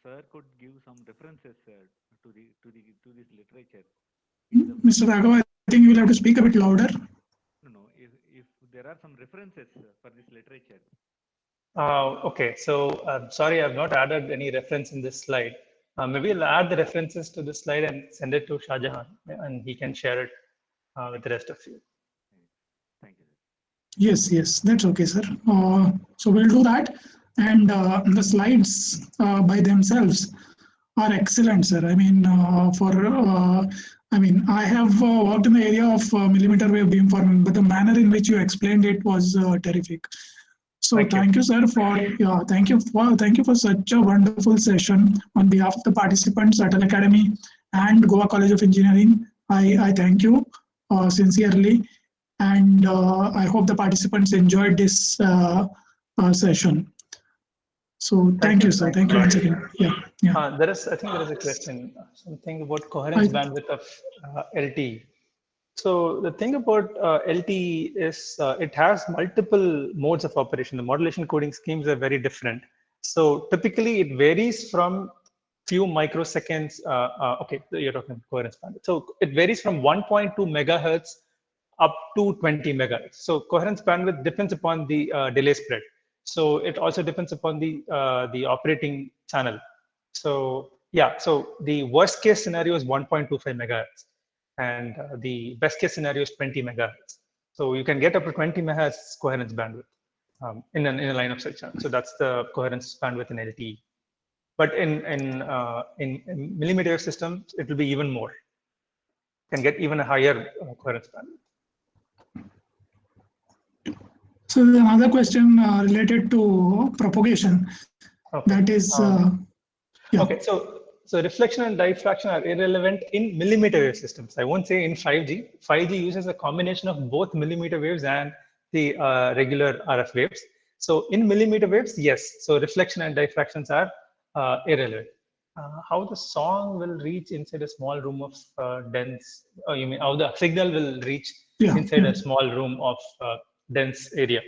S4: sir could give some references to this literature.
S1: Mr. Raghava, I think you will have to speak a bit louder.
S4: No. If there are some references for this literature.
S2: Okay, so I'm sorry, I've not added any reference in this slide. Maybe I'll add the references to this slide and send it to Shah Jahan, and he can share it with the rest of you.
S4: Thank you.
S1: Yes, that's okay, sir. So we'll do that. And the slides by themselves are excellent, sir. I mean, I have worked in the area of millimeter wave beamforming, but the manner in which you explained it was terrific. So thank you, sir, thank you for such a wonderful session. On behalf of the participants at Atal Academy and Goa College of Engineering, I thank you sincerely, and I hope the participants enjoyed this session. So thank you, sir. Thank you once again. Yeah.
S2: I think there is a question, something about coherence bandwidth of Lte. So the thing about Lte is it has multiple modes of operation. The modulation coding schemes are very different. So typically it varies from few microseconds. Okay, you're talking coherence bandwidth. So it varies from 1.2 megahertz up to 20 megahertz. So coherence bandwidth depends upon the delay spread. So it also depends upon the operating channel. So yeah, so the worst case scenario is 1.25 megahertz, and the best case scenario is 20 megahertz. So you can get up to 20 megahertz coherence bandwidth in a line of sight channel. So that's the coherence bandwidth in LTE. But in millimeter wave systems, it will be even more. Can get even a higher coherence bandwidth.
S1: So there's another question related to propagation.
S2: Okay.
S1: That is, yeah.
S2: Okay, so reflection and diffraction are irrelevant in millimeter wave systems. I won't say in 5G. 5G uses a combination of both millimeter waves and the regular RF waves. So in millimeter waves, yes. So reflection and diffractions are irrelevant. How the song will reach inside a small room of dense, you mean how the signal will reach inside a small room of dense area.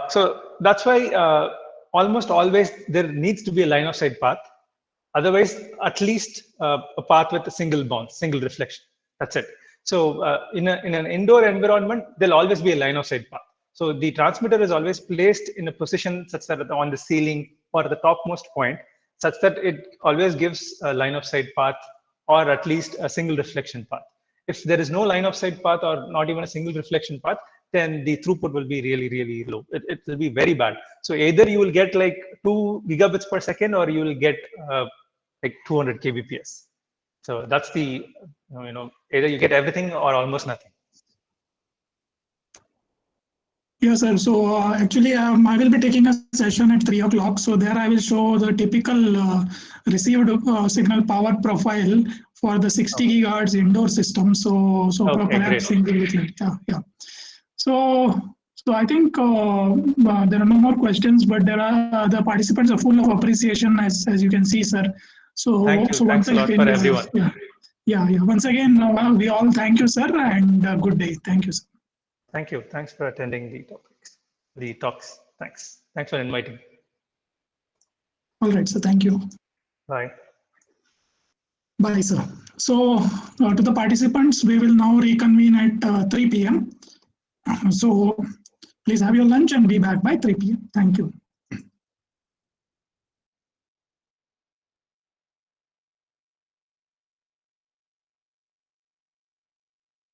S2: So that's why almost always there needs to be a line of sight path. Otherwise, at least a path with a single bounce, single reflection. That's it. So in an indoor environment, there'll always be a line of sight path. So the transmitter is always placed in a position such that on the ceiling or the topmost point, such that it always gives a line of sight path or at least a single reflection path. If there is no line of sight path or not even a single reflection path, then the throughput will be really, really low. It will be very bad. So either you will get like 2 gigabits per second, or you will get like 200 kbps. So that's the, either you get everything or almost nothing.
S1: Yes, sir. So actually, I will be taking a session at 3 o'clock. So there I will show the typical received signal power profile for the 60 gigahertz indoor system. So
S2: Okay,
S1: perhaps
S2: great.
S1: yeah. So I think there are no more questions, but there are the participants are full of appreciation, as you can see, sir. So
S2: Thank you.
S1: so
S2: Thanks a lot for everyone.
S1: Yeah. Once again, we all thank you, sir, and good day. Thank you, sir.
S2: Thank you. Thanks for attending the talks. Thanks for inviting.
S1: All right, sir. Thank you.
S2: Bye.
S1: Bye, sir. So to the participants, we will now reconvene at 3 p.m. So please have your lunch and be back by 3 p.m. Thank you.